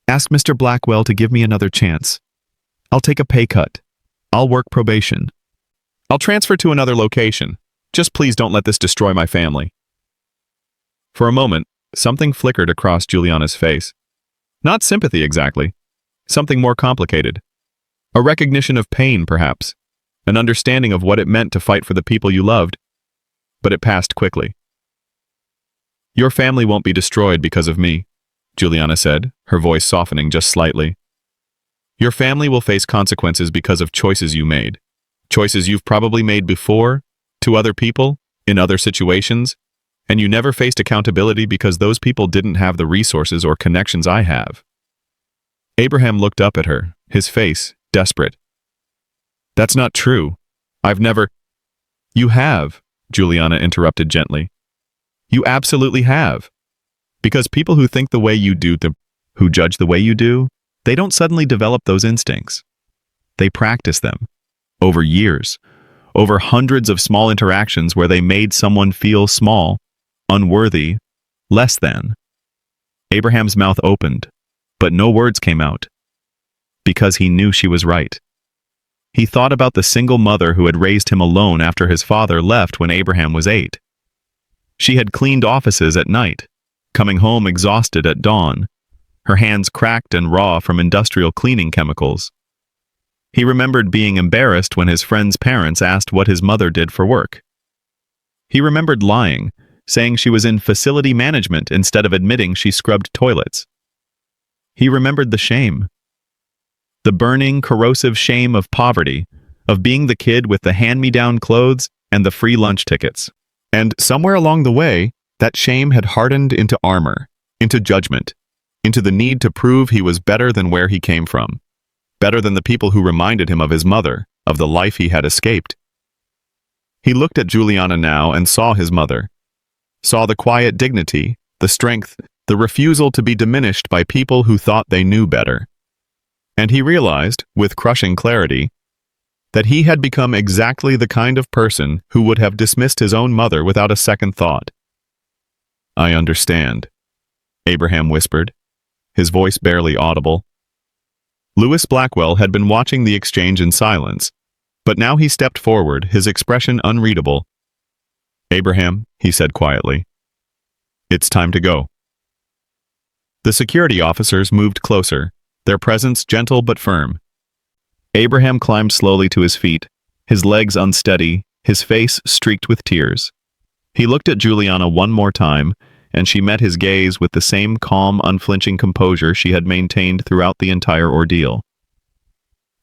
Ask Mr. Blackwell to give me another chance. I'll take a pay cut. I'll work probation. I'll transfer to another location. Just please don't let this destroy my family. For a moment, something flickered across Juliana's face. Not sympathy exactly. Something more complicated. A recognition of pain, perhaps. An understanding of what it meant to fight for the people you loved. But it passed quickly. Your family won't be destroyed because of me, Juliana said, her voice softening just slightly. Your family will face consequences because of choices you made. Choices you've probably made before, to other people, in other situations, and you never faced accountability because those people didn't have the resources or connections I have. Abraham looked up at her, his face desperate. That's not true. I've never... You have, Juliana interrupted gently. You absolutely have. Because people who think the way you do, who judge the way you do, they don't suddenly develop those instincts. They practice them. Over years. Over hundreds of small interactions where they made someone feel small, unworthy, less than. Abraham's mouth opened, but no words came out. Because he knew she was right. He thought about the single mother who had raised him alone after his father left when Abraham was 8. She had cleaned offices at night, coming home exhausted at dawn, her hands cracked and raw from industrial cleaning chemicals. He remembered being embarrassed when his friend's parents asked what his mother did for work. He remembered lying, saying she was in facility management instead of admitting she scrubbed toilets. He remembered the shame. The burning, corrosive shame of poverty, of being the kid with the hand-me-down clothes and the free lunch tickets. And somewhere along the way, that shame had hardened into armor, into judgment, into the need to prove he was better than where he came from, better than the people who reminded him of his mother, of the life he had escaped. He looked at Juliana now and saw his mother, saw the quiet dignity, the strength, the refusal to be diminished by people who thought they knew better. And he realized, with crushing clarity, that he had become exactly the kind of person who would have dismissed his own mother without a second thought. I understand, Abraham whispered, his voice barely audible. Louis Blackwell had been watching the exchange in silence, but now he stepped forward, his expression unreadable. Abraham, he said quietly, it's time to go. The security officers moved closer, their presence gentle but firm. Abraham climbed slowly to his feet, his legs unsteady, his face streaked with tears. He looked at Juliana one more time, and she met his gaze with the same calm, unflinching composure she had maintained throughout the entire ordeal.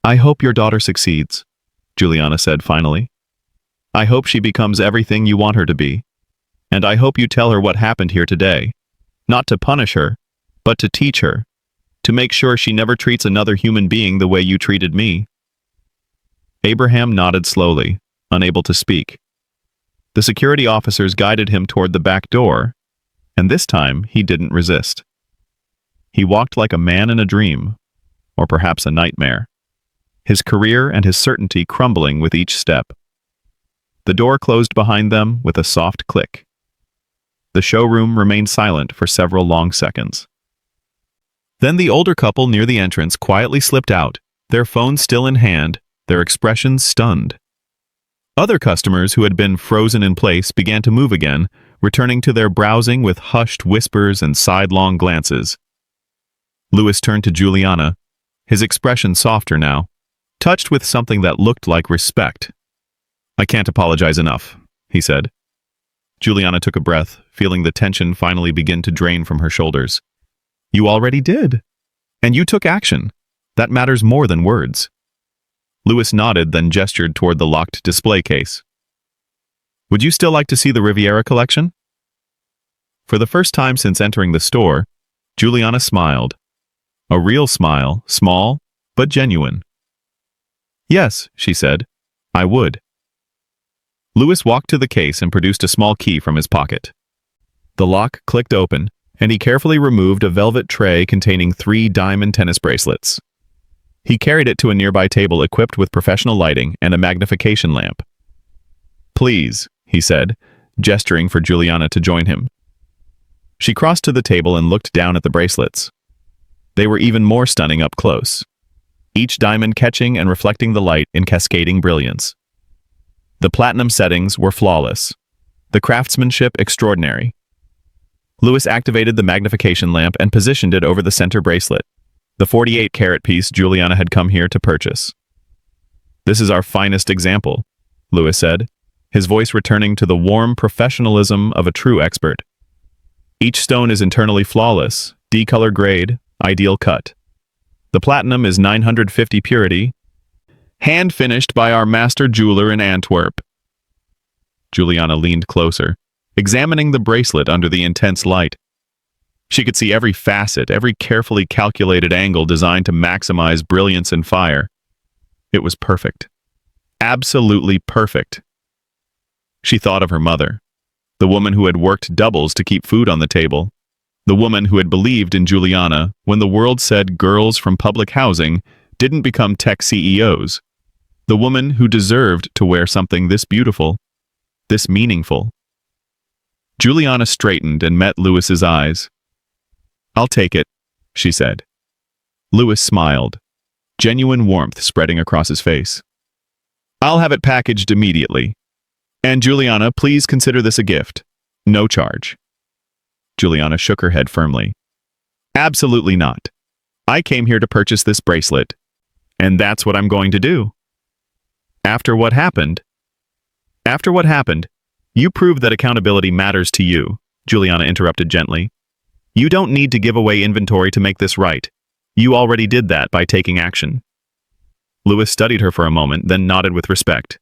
I hope your daughter succeeds, Juliana said finally. I hope she becomes everything you want her to be. And I hope you tell her what happened here today, not to punish her, but to teach her, to make sure she never treats another human being the way you treated me. Abraham nodded slowly, unable to speak. The security officers guided him toward the back door, and this time he didn't resist. He walked like a man in a dream, or perhaps a nightmare, his career and his certainty crumbling with each step. The door closed behind them with a soft click. The showroom remained silent for several long seconds. Then the older couple near the entrance quietly slipped out, their phones still in hand, their expressions stunned. Other customers who had been frozen in place began to move again, returning to their browsing with hushed whispers and sidelong glances. Louis turned to Juliana, his expression softer now, touched with something that looked like respect. "I can't apologize enough," he said. Juliana took a breath, feeling the tension finally begin to drain from her shoulders. "You already did. And you took action. That matters more than words." Louis nodded, then gestured toward the locked display case. "Would you still like to see the Riviera collection?" For the first time since entering the store, Juliana smiled. A real smile, small, but genuine. "Yes," she said, "I would." Louis walked to the case and produced a small key from his pocket. The lock clicked open, and he carefully removed a velvet tray containing 3 diamond tennis bracelets. He carried it to a nearby table equipped with professional lighting and a magnification lamp. "Please," he said, gesturing for Juliana to join him. She crossed to the table and looked down at the bracelets. They were even more stunning up close, each diamond catching and reflecting the light in cascading brilliance. The platinum settings were flawless, the craftsmanship extraordinary. Louis activated the magnification lamp and positioned it over the center bracelet, the 48-carat piece Juliana had come here to purchase. "This is our finest example," Louis said, his voice returning to the warm professionalism of a true expert. "Each stone is internally flawless, D-color grade, ideal cut. The platinum is 950 purity, hand-finished by our master jeweler in Antwerp." Juliana leaned closer, examining the bracelet under the intense light. She could see every facet, every carefully calculated angle designed to maximize brilliance and fire. It was perfect. Absolutely perfect. She thought of her mother, the woman who had worked doubles to keep food on the table, the woman who had believed in Juliana when the world said girls from public housing didn't become tech CEOs, the woman who deserved to wear something this beautiful, this meaningful. Juliana straightened and met Louis's eyes. "I'll take it," she said. Louis smiled, genuine warmth spreading across his face. "I'll have it packaged immediately. And Juliana, please consider this a gift. No charge." Juliana shook her head firmly. "Absolutely not. I came here to purchase this bracelet, and that's what I'm going to do." After what happened, you proved that accountability matters to you," Juliana interrupted gently. "You don't need to give away inventory to make this right. You already did that by taking action." Louis studied her for a moment, then nodded with respect.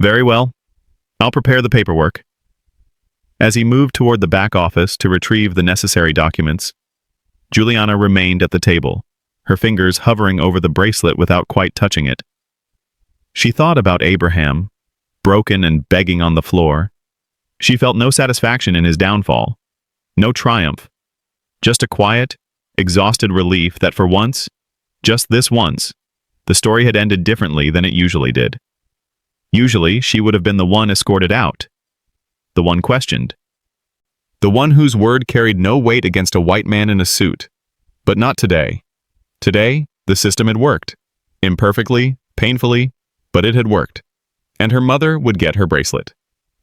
"Very well. I'll prepare the paperwork." As he moved toward the back office to retrieve the necessary documents, Juliana remained at the table, her fingers hovering over the bracelet without quite touching it. She thought about Abraham, broken and begging on the floor. She felt no satisfaction in his downfall, no triumph, just a quiet, exhausted relief that for once, just this once, the story had ended differently than it usually did. Usually, she would have been the one escorted out, the one questioned, the one whose word carried no weight against a white man in a suit. But not today. Today, the system had worked. Imperfectly, painfully, but it had worked. And her mother would get her bracelet.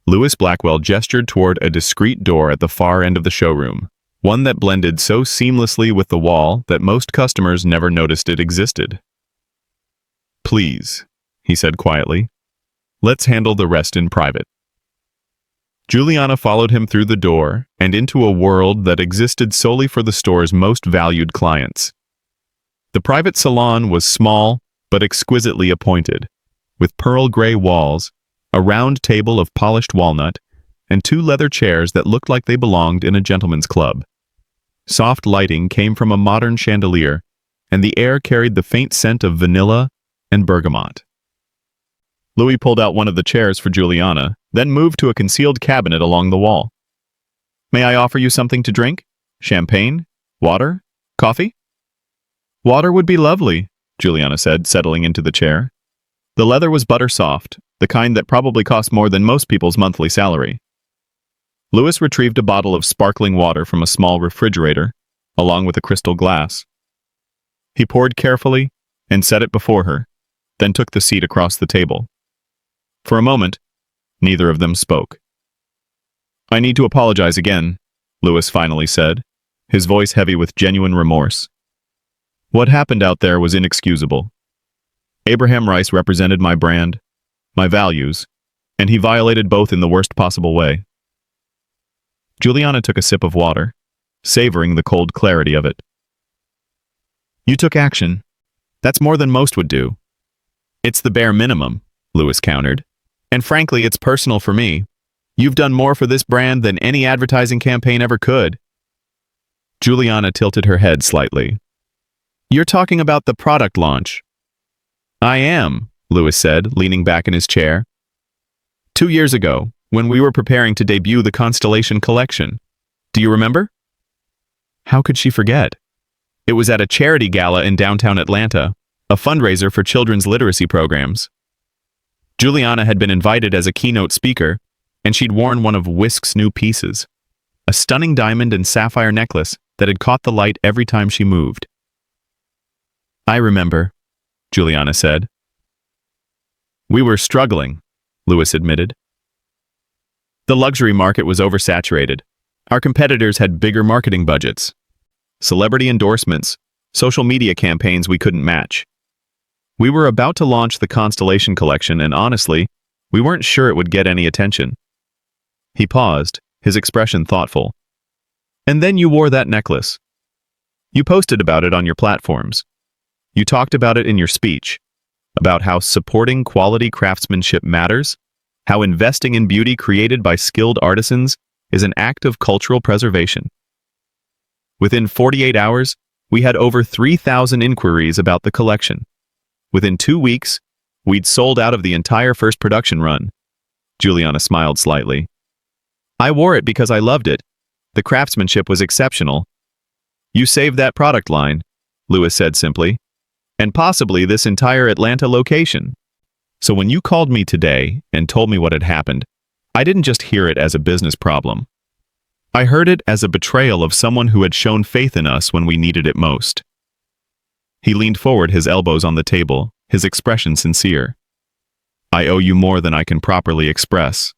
Louis Blackwell gestured toward a discreet door at the far end of the showroom, one that blended so seamlessly with the wall that most customers never noticed it existed. "Please," he said quietly. "Let's handle the rest in private." Juliana followed him through the door and into a world that existed solely for the store's most valued clients. The private salon was small but exquisitely appointed, with pearl gray walls, a round table of polished walnut, and 2 leather chairs that looked like they belonged in a gentleman's club. Soft lighting came from a modern chandelier, and the air carried the faint scent of vanilla and bergamot. Louis pulled out one of the chairs for Juliana, then moved to a concealed cabinet along the wall. "May I offer you something to drink? Champagne? Water? Coffee?" "Water would be lovely," Juliana said, settling into the chair. The leather was butter soft, the kind that probably costs more than most people's monthly salary. Louis retrieved a bottle of sparkling water from a small refrigerator, along with a crystal glass. He poured carefully and set it before her, then took the seat across the table. For a moment, neither of them spoke. "I need to apologize again," Louis finally said, his voice heavy with genuine remorse. "What happened out there was inexcusable. Abraham Rice represented my brand, my values, and he violated both in the worst possible way." Juliana took a sip of water, savoring the cold clarity of it. "You took action. That's more than most would do." "It's the bare minimum," Louis countered. "And frankly, it's personal for me. You've done more for this brand than any advertising campaign ever could." Juliana tilted her head slightly. "You're talking about the product launch." "I am," Louis said, leaning back in his chair. 2 years ago, when we were preparing to debut the Constellation collection. Do you remember?" How could she forget? It was at a charity gala in downtown Atlanta, a fundraiser for children's literacy programs. Juliana had been invited as a keynote speaker, and she'd worn one of Whisk's new pieces, a stunning diamond and sapphire necklace that had caught the light every time she moved. "I remember," Juliana said. "We were struggling," Louis admitted. "The luxury market was oversaturated. Our competitors had bigger marketing budgets. Celebrity endorsements, social media campaigns we couldn't match. We were about to launch the Constellation collection, and honestly, we weren't sure it would get any attention." He paused, his expression thoughtful. "And then you wore that necklace. You posted about it on your platforms. You talked about it in your speech, about how supporting quality craftsmanship matters, how investing in beauty created by skilled artisans is an act of cultural preservation. Within 48 hours, we had over 3,000 inquiries about the collection. Within 2 weeks, we'd sold out of the entire first production run." Juliana smiled slightly. "I wore it because I loved it. The craftsmanship was exceptional." "You saved that product line," Louis said simply, "and possibly this entire Atlanta location. So when you called me today and told me what had happened, I didn't just hear it as a business problem. I heard it as a betrayal of someone who had shown faith in us when we needed it most." He leaned forward, his elbows on the table, his expression sincere. "I owe you more than I can properly express.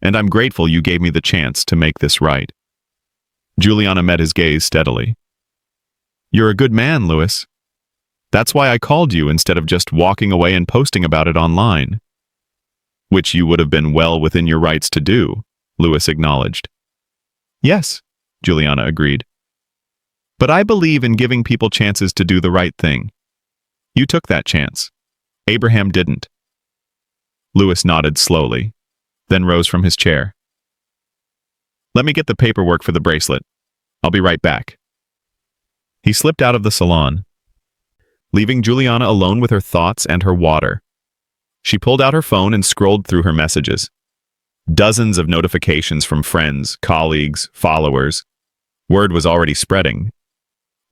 And I'm grateful you gave me the chance to make this right." Juliana met his gaze steadily. "You're a good man, Louis. That's why I called you instead of just walking away and posting about it online." "Which you would have been well within your rights to do," Louis acknowledged. "Yes," Juliana agreed. "But I believe in giving people chances to do the right thing. You took that chance. Abraham didn't." Louis nodded slowly, then rose from his chair. "Let me get the paperwork for the bracelet. I'll be right back." He slipped out of the salon, leaving Juliana alone with her thoughts and her water. She pulled out her phone and scrolled through her messages. Dozens of notifications from friends, colleagues, followers. Word was already spreading.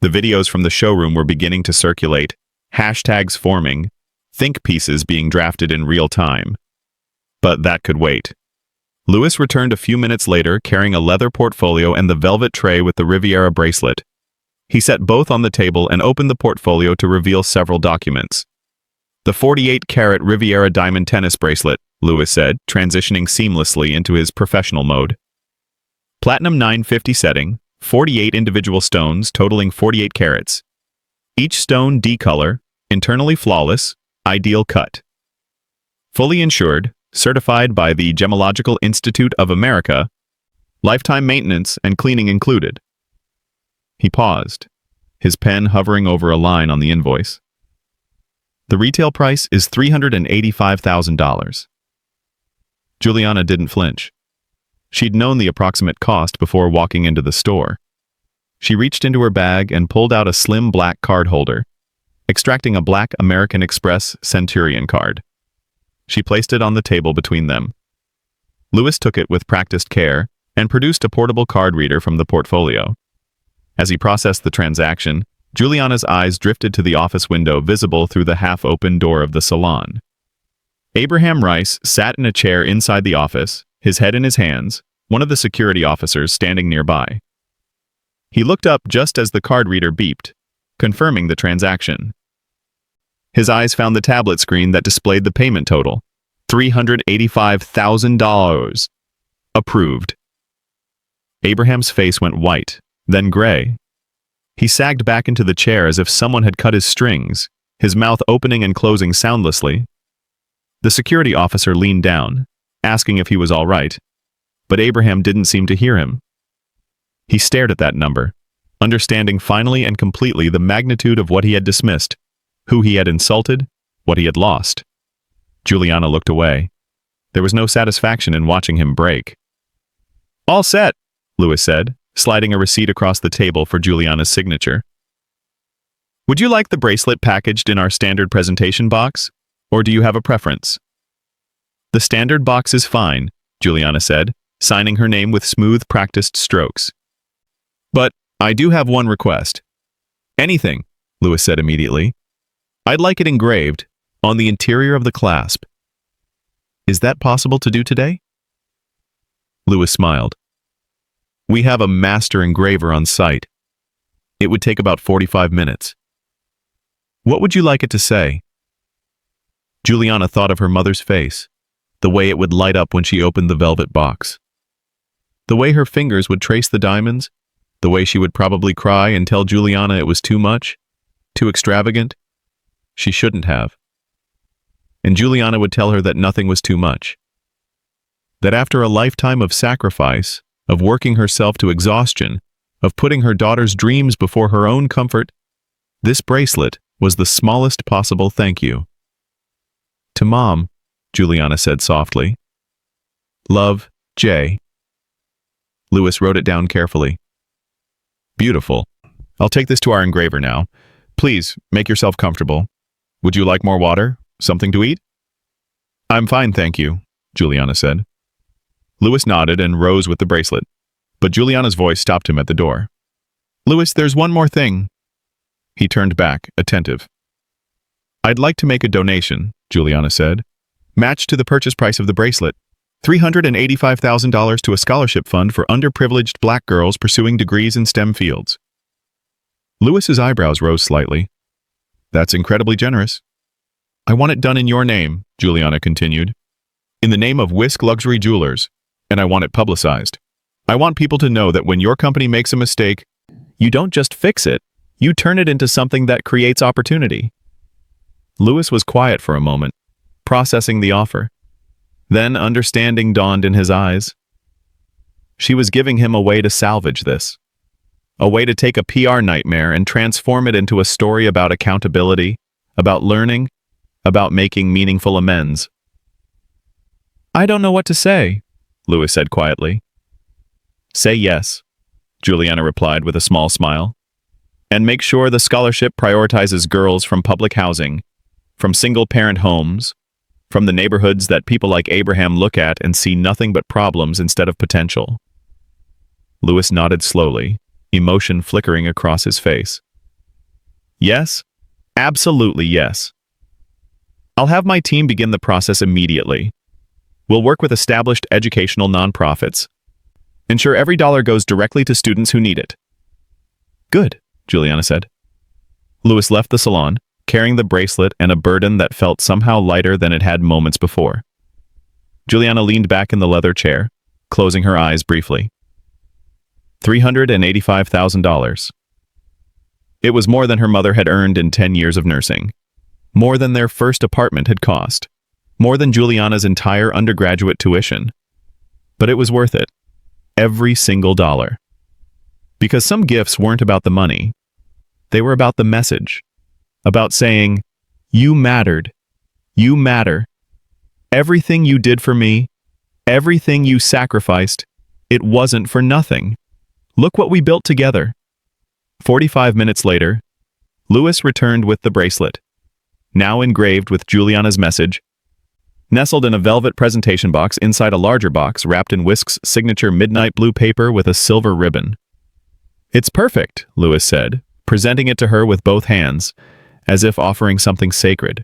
The videos from the showroom were beginning to circulate, hashtags forming, think pieces being drafted in real time. But that could wait. Louis returned a few minutes later carrying a leather portfolio and the velvet tray with the Riviera bracelet. He set both on the table and opened the portfolio to reveal several documents. "The 48-carat Riviera diamond tennis bracelet," Louis said, transitioning seamlessly into his professional mode. "Platinum 950 setting, 48 individual stones totaling 48 carats. Each stone D-color, internally flawless, ideal cut. Fully insured, certified by the Gemological Institute of America, lifetime maintenance and cleaning included." He paused, his pen hovering over a line on the invoice. "The retail price is $385,000. Juliana didn't flinch. She'd known the approximate cost before walking into the store. She reached into her bag and pulled out a slim black card holder, extracting a black American Express Centurion card. She placed it on the table between them. Louis took it with practiced care and produced a portable card reader from the portfolio. As he processed the transaction, Juliana's eyes drifted to the office window visible through the half-open door of the salon. Abraham Rice sat in a chair inside the office, his head in his hands, one of the security officers standing nearby. He looked up just as the card reader beeped, confirming the transaction. His eyes found the tablet screen that displayed the payment total, $385,000. Approved. Abraham's face went white, then gray. He sagged back into the chair as if someone had cut his strings, his mouth opening and closing soundlessly. The security officer leaned down, asking if he was all right, but Abraham didn't seem to hear him. He stared at that number, understanding finally and completely the magnitude of what he had dismissed, who he had insulted, what he had lost. Juliana looked away. There was no satisfaction in watching him break. "All set," Lewis said, sliding a receipt across the table for Juliana's signature. "Would you like the bracelet packaged in our standard presentation box, or do you have a preference?" "The standard box is fine," Juliana said, signing her name with smooth, practiced strokes. "But I do have one request." "Anything," Lewis said immediately. "I'd like it engraved on the interior of the clasp." "Is that possible to do today?" Lewis smiled. "We have a master engraver on site. It would take about 45 minutes. What would you like it to say?" Juliana thought of her mother's face, the way it would light up when she opened the velvet box. The way her fingers would trace the diamonds, the way she would probably cry and tell Juliana it was too much, too extravagant. She shouldn't have. And Juliana would tell her that nothing was too much. That after a lifetime of sacrifice, of working herself to exhaustion, of putting her daughter's dreams before her own comfort, this bracelet was the smallest possible thank you. "To Mom," Juliana said softly. "Love, Jay." Lewis wrote it down carefully. "Beautiful. I'll take this to our engraver now. Please, make yourself comfortable. Would you like more water? Something to eat?" "I'm fine, thank you," Juliana said. Lewis nodded and rose with the bracelet, but Juliana's voice stopped him at the door. "Lewis, there's one more thing." He turned back, attentive. "I'd like to make a donation," Juliana said, "matched to the purchase price of the bracelet, $385,000 to a scholarship fund for underprivileged black girls pursuing degrees in STEM fields." Lewis's eyebrows rose slightly. "That's incredibly generous." "I want it done in your name," Juliana continued, "in the name of Whisk Luxury Jewelers, and I want it publicized. I want people to know that when your company makes a mistake, you don't just fix it, you turn it into something that creates opportunity." Lewis was quiet for a moment, processing the offer. Then understanding dawned in his eyes. She was giving him a way to salvage this. A way to take a PR nightmare and transform it into a story about accountability, about learning, about making meaningful amends. "I don't know what to say," Lewis said quietly. "Say yes," Juliana replied with a small smile. "And make sure the scholarship prioritizes girls from public housing, from single-parent homes, from the neighborhoods that people like Abraham look at and see nothing but problems instead of potential." Lewis nodded slowly, emotion flickering across his face. "Yes, absolutely yes. I'll have my team begin the process immediately. We'll work with established educational nonprofits. Ensure every dollar goes directly to students who need it." "Good," Juliana said. Lewis left the salon, carrying the bracelet and a burden that felt somehow lighter than it had moments before. Juliana leaned back in the leather chair, closing her eyes briefly. $385,000. It was more than her mother had earned in 10 years of nursing. More than their first apartment had cost. More than Juliana's entire undergraduate tuition. But it was worth it. Every single dollar. Because some gifts weren't about the money. They were about the message. About saying, "You mattered. You matter. Everything you did for me, everything you sacrificed, it wasn't for nothing. Look what we built together." 45 minutes later, Lewis returned with the bracelet, now engraved with Juliana's message, nestled in a velvet presentation box inside a larger box wrapped in Whisk's signature midnight blue paper with a silver ribbon. "It's perfect," Lewis said, presenting it to her with both hands, as if offering something sacred.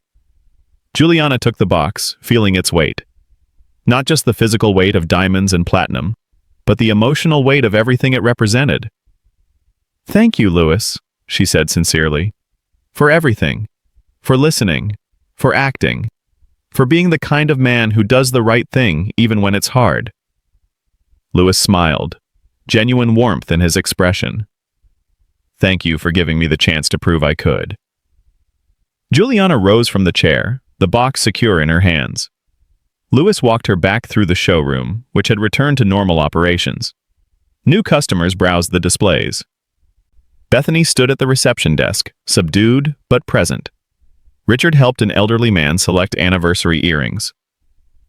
Juliana took the box, feeling its weight. Not just the physical weight of diamonds and platinum, but the emotional weight of everything it represented. "Thank you, Louis," she said sincerely. "For everything. For listening. For acting. For being the kind of man who does the right thing even when it's hard." Louis smiled, genuine warmth in his expression. "Thank you for giving me the chance to prove I could." Juliana rose from the chair, the box secure in her hands. Louis walked her back through the showroom, which had returned to normal operations. New customers browsed the displays. Bethany stood at the reception desk, subdued but present. Richard helped an elderly man select anniversary earrings.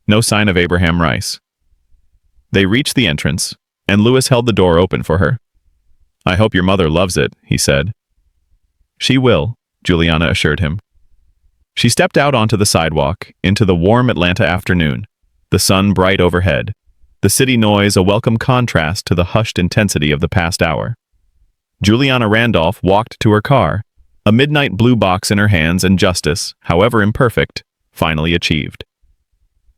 No sign of Abraham Rice. They reached the entrance, and Louis held the door open for her. "I hope your mother loves it," he said. "She will," Juliana assured him. She stepped out onto the sidewalk, into the warm Atlanta afternoon, the sun bright overhead, the city noise a welcome contrast to the hushed intensity of the past hour. Juliana Randolph walked to her car, a midnight blue box in her hands, and justice, however imperfect, finally achieved.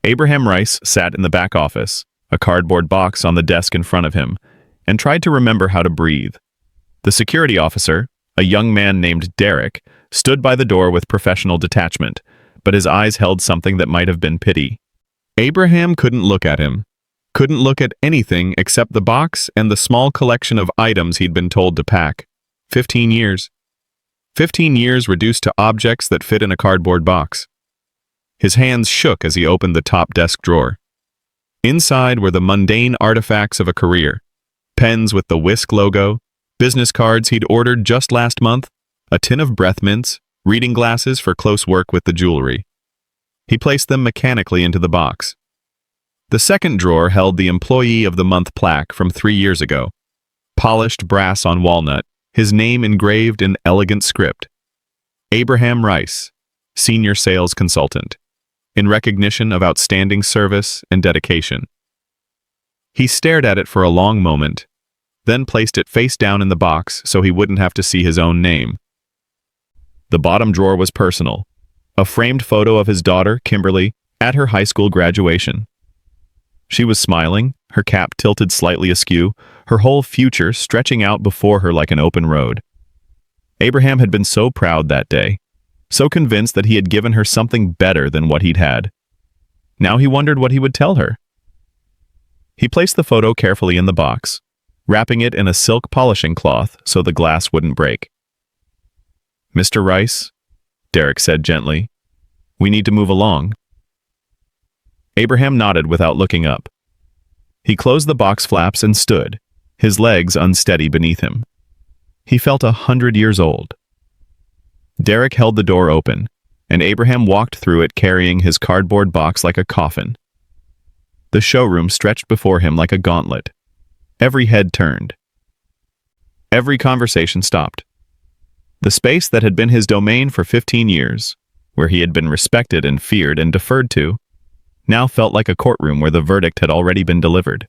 Abraham Rice sat in the back office, a cardboard box on the desk in front of him, and tried to remember how to breathe. The security officer, a young man named Derek, stood by the door with professional detachment, but his eyes held something that might have been pity. Abraham couldn't look at him, couldn't look at anything except the box and the small collection of items he'd been told to pack. 15 years. 15 years reduced to objects that fit in a cardboard box. His hands shook as he opened the top desk drawer. Inside were the mundane artifacts of a career: pens with the Whisk logo, business cards he'd ordered just last month, a tin of breath mints, reading glasses for close work with the jewelry. He placed them mechanically into the box. The second drawer held the Employee of the Month plaque from 3 years ago. Polished brass on walnut, his name engraved in elegant script. Abraham Rice, Senior Sales Consultant, in recognition of outstanding service and dedication. He stared at it for a long moment, then placed it face down in the box so he wouldn't have to see his own name. The bottom drawer was personal, a framed photo of his daughter, Kimberly, at her high school graduation. She was smiling, her cap tilted slightly askew, her whole future stretching out before her like an open road. Abraham had been so proud that day, so convinced that he had given her something better than what he'd had. Now he wondered what he would tell her. He placed the photo carefully in the box, wrapping it in a silk polishing cloth so the glass wouldn't break. "Mr. Rice," Derek said gently, "we need to move along." Abraham nodded without looking up. He closed the box flaps and stood, his legs unsteady beneath him. He felt 100 years old. Derek held the door open, and Abraham walked through it carrying his cardboard box like a coffin. The showroom stretched before him like a gauntlet. Every head turned. Every conversation stopped. The space that had been his domain for 15 years, where he had been respected and feared and deferred to, now felt like a courtroom where the verdict had already been delivered.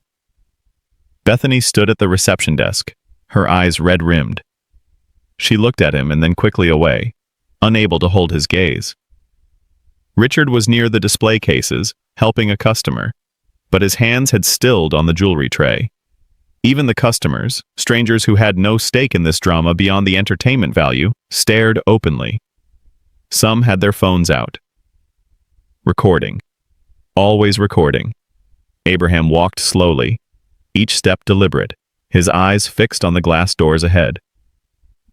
Bethany stood at the reception desk, her eyes red-rimmed. She looked at him and then quickly away, unable to hold his gaze. Richard was near the display cases, helping a customer, but his hands had stilled on the jewelry tray. Even the customers, strangers who had no stake in this drama beyond the entertainment value, stared openly. Some had their phones out. Recording. Always recording. Abraham walked slowly, each step deliberate, his eyes fixed on the glass doors ahead.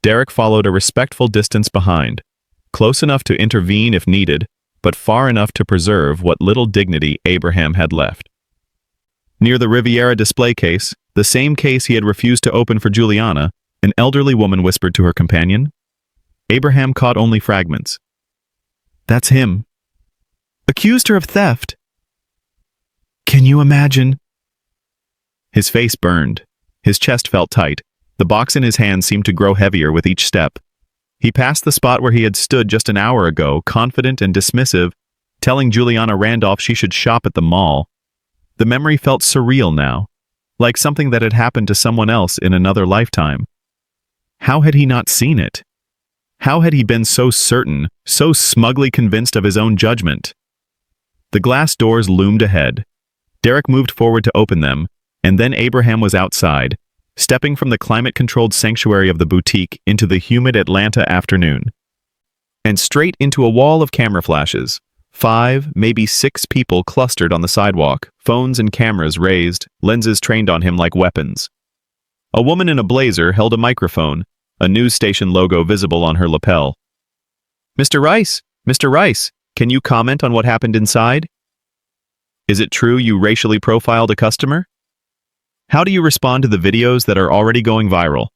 Derek followed a respectful distance behind, close enough to intervene if needed, but far enough to preserve what little dignity Abraham had left. Near the Riviera display case, the same case he had refused to open for Juliana, an elderly woman whispered to her companion. Abraham caught only fragments. "That's him. Accused her of theft. Can you imagine?" His face burned. His chest felt tight. The box in his hand seemed to grow heavier with each step. He passed the spot where he had stood just an hour ago, confident and dismissive, telling Juliana Randolph she should shop at the mall. The memory felt surreal now, like something that had happened to someone else in another lifetime. How had he not seen it? How had he been so certain, so smugly convinced of his own judgment? The glass doors loomed ahead. Derek moved forward to open them, and then Abraham was outside, stepping from the climate-controlled sanctuary of the boutique into the humid Atlanta afternoon. And straight into a wall of camera flashes. 5, maybe 6 people clustered on the sidewalk, phones and cameras raised, lenses trained on him like weapons. A woman in a blazer held a microphone, a news station logo visible on her lapel. Mr. Rice, can you comment on what happened inside? Is it true you racially profiled a customer? How do you respond to the videos that are already going viral?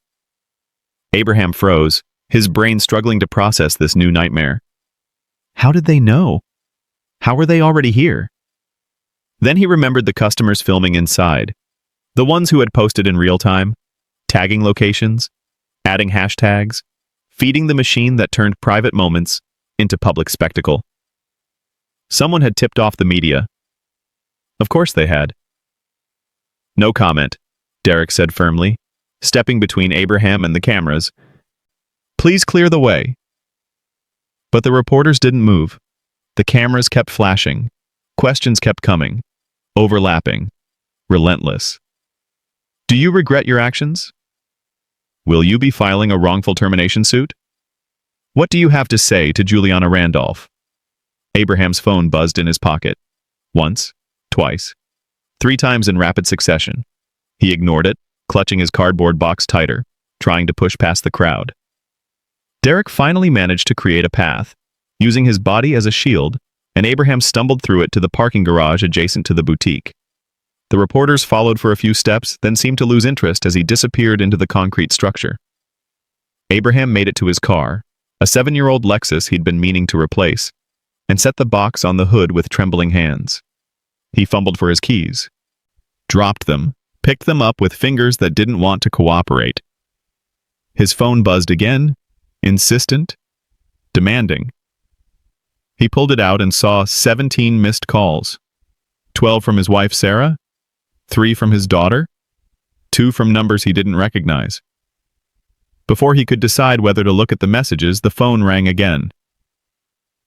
Abraham froze, his brain struggling to process this new nightmare. How did they know? How were they already here? Then he remembered the customers filming inside, the ones who had posted in real time, tagging locations, adding hashtags, feeding the machine that turned private moments into public spectacle. Someone had tipped off the media. Of course they had. No comment, Derek said firmly, stepping between Abraham and the cameras. Please clear the way. But the reporters didn't move. The cameras kept flashing. Questions kept coming. Overlapping. Relentless. Do you regret your actions? Will you be filing a wrongful termination suit? What do you have to say to Juliana Randolph? Abraham's phone buzzed in his pocket. Once, twice, 3 times in rapid succession. He ignored it, clutching his cardboard box tighter, trying to push past the crowd. Derek finally managed to create a path, using his body as a shield, and Abraham stumbled through it to the parking garage adjacent to the boutique. The reporters followed for a few steps, then seemed to lose interest as he disappeared into the concrete structure. Abraham made it to his car, a 7-year-old Lexus he'd been meaning to replace, and set the box on the hood with trembling hands. He fumbled for his keys, dropped them, picked them up with fingers that didn't want to cooperate. His phone buzzed again, insistent, demanding. He pulled it out and saw 17 missed calls. 12 from his wife Sarah, 3 from his daughter, 2 from numbers he didn't recognize. Before he could decide whether to look at the messages, the phone rang again.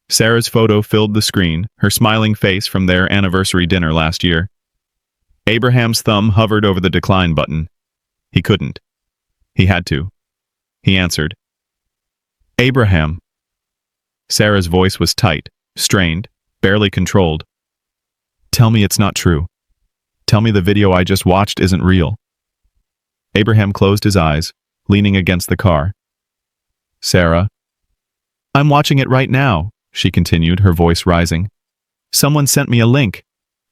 Sarah's photo filled the screen, her smiling face from their anniversary dinner last year. Abraham's thumb hovered over the decline button. He couldn't. He had to. He answered. Abraham. Sarah's voice was tight, strained, barely controlled. Tell me it's not true. Tell me the video I just watched isn't real. Abraham closed his eyes, leaning against the car. Sarah. I'm watching it right now, she continued, her voice rising. Someone sent me a link.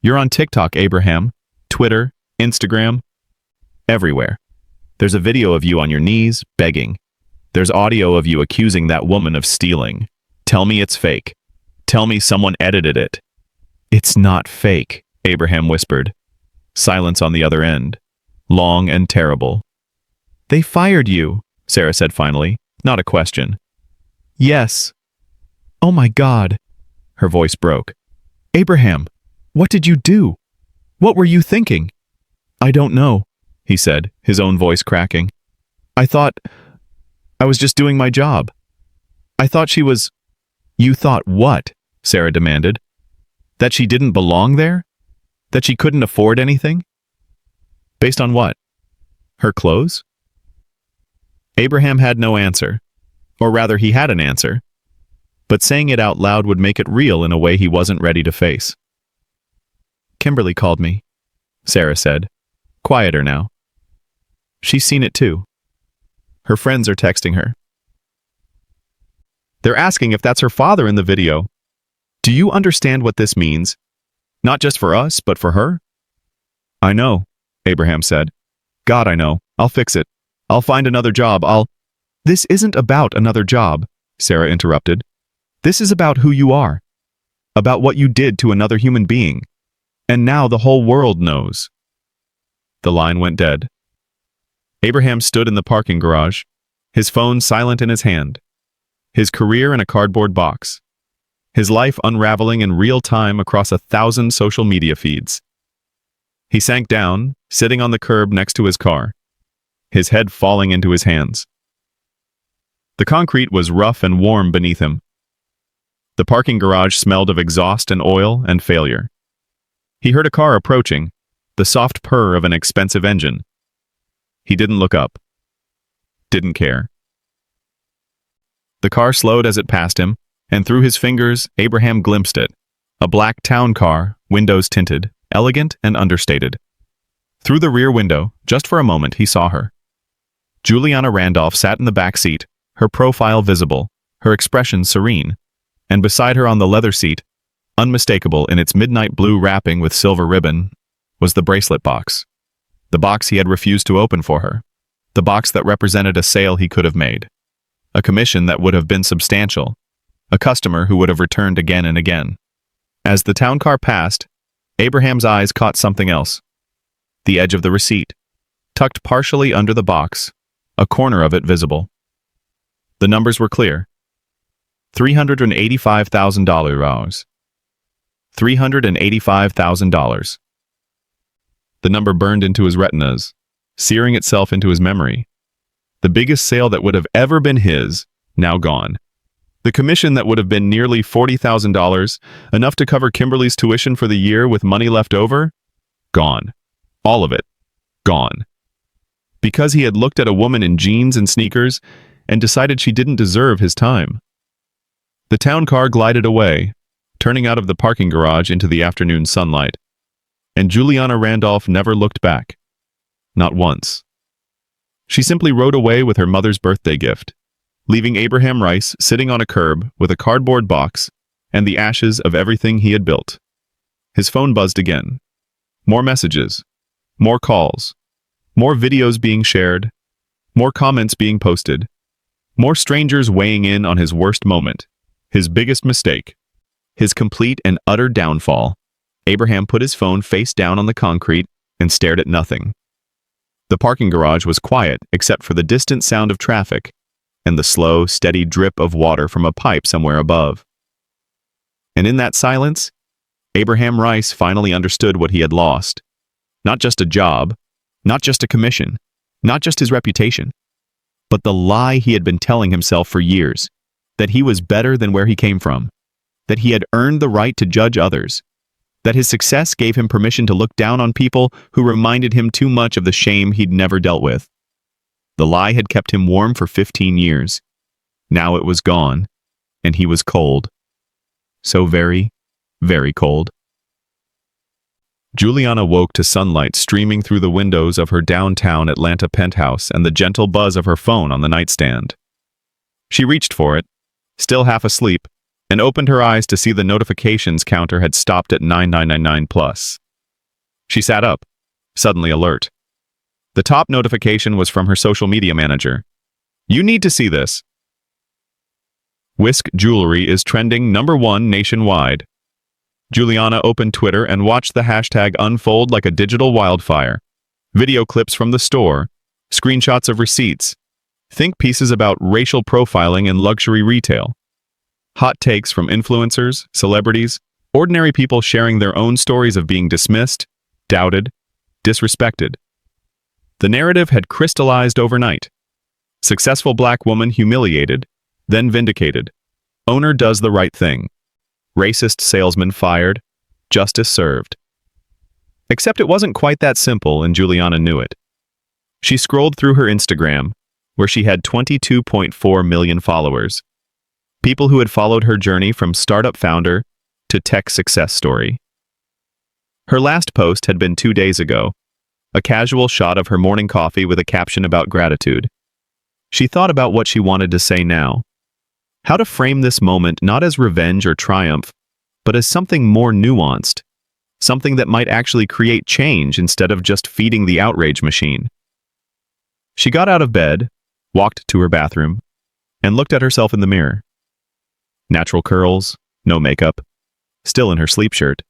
You're on TikTok, Abraham. Twitter, Instagram. Everywhere. There's a video of you on your knees, begging. There's audio of you accusing that woman of stealing. Tell me it's fake. Tell me someone edited it. It's not fake, Abraham whispered. Silence on the other end. Long and terrible. They fired you, Sarah said finally, not a question. Yes. Oh my God. Her voice broke. Abraham, what did you do? What were you thinking? I don't know, he said, his own voice cracking. I was just doing my job. I thought she was... You thought what? Sarah demanded. That she didn't belong there? That she couldn't afford anything? Based on what? Her clothes? Abraham had no answer. Or rather, he had an answer. But saying it out loud would make it real in a way he wasn't ready to face. Kimberly called me, Sarah said, quieter now. She's seen it too. Her friends are texting her. They're asking if that's her father in the video. Do you understand what this means? Not just for us, but for her? I know, Abraham said. God, I know. I'll fix it. I'll find another job. This isn't about another job, Sarah interrupted. This is about who you are. About what you did to another human being. And now the whole world knows. The line went dead. Abraham stood in the parking garage, his phone silent in his hand, his career in a cardboard box, his life unraveling in real time across 1,000 social media feeds. He sank down, sitting on the curb next to his car, his head falling into his hands. The concrete was rough and warm beneath him. The parking garage smelled of exhaust and oil and failure. He heard a car approaching, the soft purr of an expensive engine. He didn't look up. Didn't care. The car slowed as it passed him, and through his fingers, Abraham glimpsed it. A black town car, windows tinted, elegant and understated. Through the rear window, just for a moment, he saw her. Juliana Randolph sat in the back seat, her profile visible, her expression serene, and beside her on the leather seat, unmistakable in its midnight blue wrapping with silver ribbon, was the bracelet box. The box he had refused to open for her. The box that represented a sale he could have made. A commission that would have been substantial. A customer who would have returned again and again. As the town car passed, Abraham's eyes caught something else. The edge of the receipt, tucked partially under the box, a corner of it visible. The numbers were clear. $385,000. $385,000. The number burned into his retinas, searing itself into his memory. The biggest sale that would have ever been his, now gone. The commission that would have been nearly $40,000, enough to cover Kimberly's tuition for the year with money left over, gone. All of it. Gone. Because he had looked at a woman in jeans and sneakers and decided she didn't deserve his time. The town car glided away, turning out of the parking garage into the afternoon sunlight. And Juliana Randolph never looked back. Not once. She simply rode away with her mother's birthday gift, leaving Abraham Rice sitting on a curb with a cardboard box and the ashes of everything he had built. His phone buzzed again. More messages. More calls. More videos being shared. More comments being posted. More strangers weighing in on his worst moment. His biggest mistake. His complete and utter downfall. Abraham put his phone face down on the concrete and stared at nothing. The parking garage was quiet except for the distant sound of traffic and the slow, steady drip of water from a pipe somewhere above. And in that silence, Abraham Rice finally understood what he had lost. Not just a job, not just a commission, not just his reputation, but the lie he had been telling himself for years, that he was better than where he came from, that he had earned the right to judge others, that his success gave him permission to look down on people who reminded him too much of the shame he'd never dealt with. The lie had kept him warm for 15 years. Now it was gone, and he was cold. So very, very cold. Juliana woke to sunlight streaming through the windows of her downtown Atlanta penthouse and the gentle buzz of her phone on the nightstand. She reached for it, still half asleep, and opened her eyes to see the notifications counter had stopped at 9999 plus. She sat up, suddenly alert. The top notification was from her social media manager. "You need to see this. Whisk jewelry is trending #1 nationwide." Juliana opened Twitter and watched the hashtag unfold like a digital wildfire. Video clips from the store, screenshots of receipts, think pieces about racial profiling in luxury retail. Hot takes from influencers, celebrities, ordinary people sharing their own stories of being dismissed, doubted, disrespected. The narrative had crystallized overnight. Successful black woman humiliated, then vindicated. Owner does the right thing. Racist salesman fired, justice served. Except it wasn't quite that simple, and Juliana knew it. She scrolled through her Instagram, where she had 22.4 million followers. People who had followed her journey from startup founder to tech success story. Her last post had been 2 days ago, a casual shot of her morning coffee with a caption about gratitude. She thought about what she wanted to say now. How to frame this moment not as revenge or triumph, but as something more nuanced, something that might actually create change instead of just feeding the outrage machine. She got out of bed, walked to her bathroom, and looked at herself in the mirror. Natural curls, no makeup, still in her sleep shirt.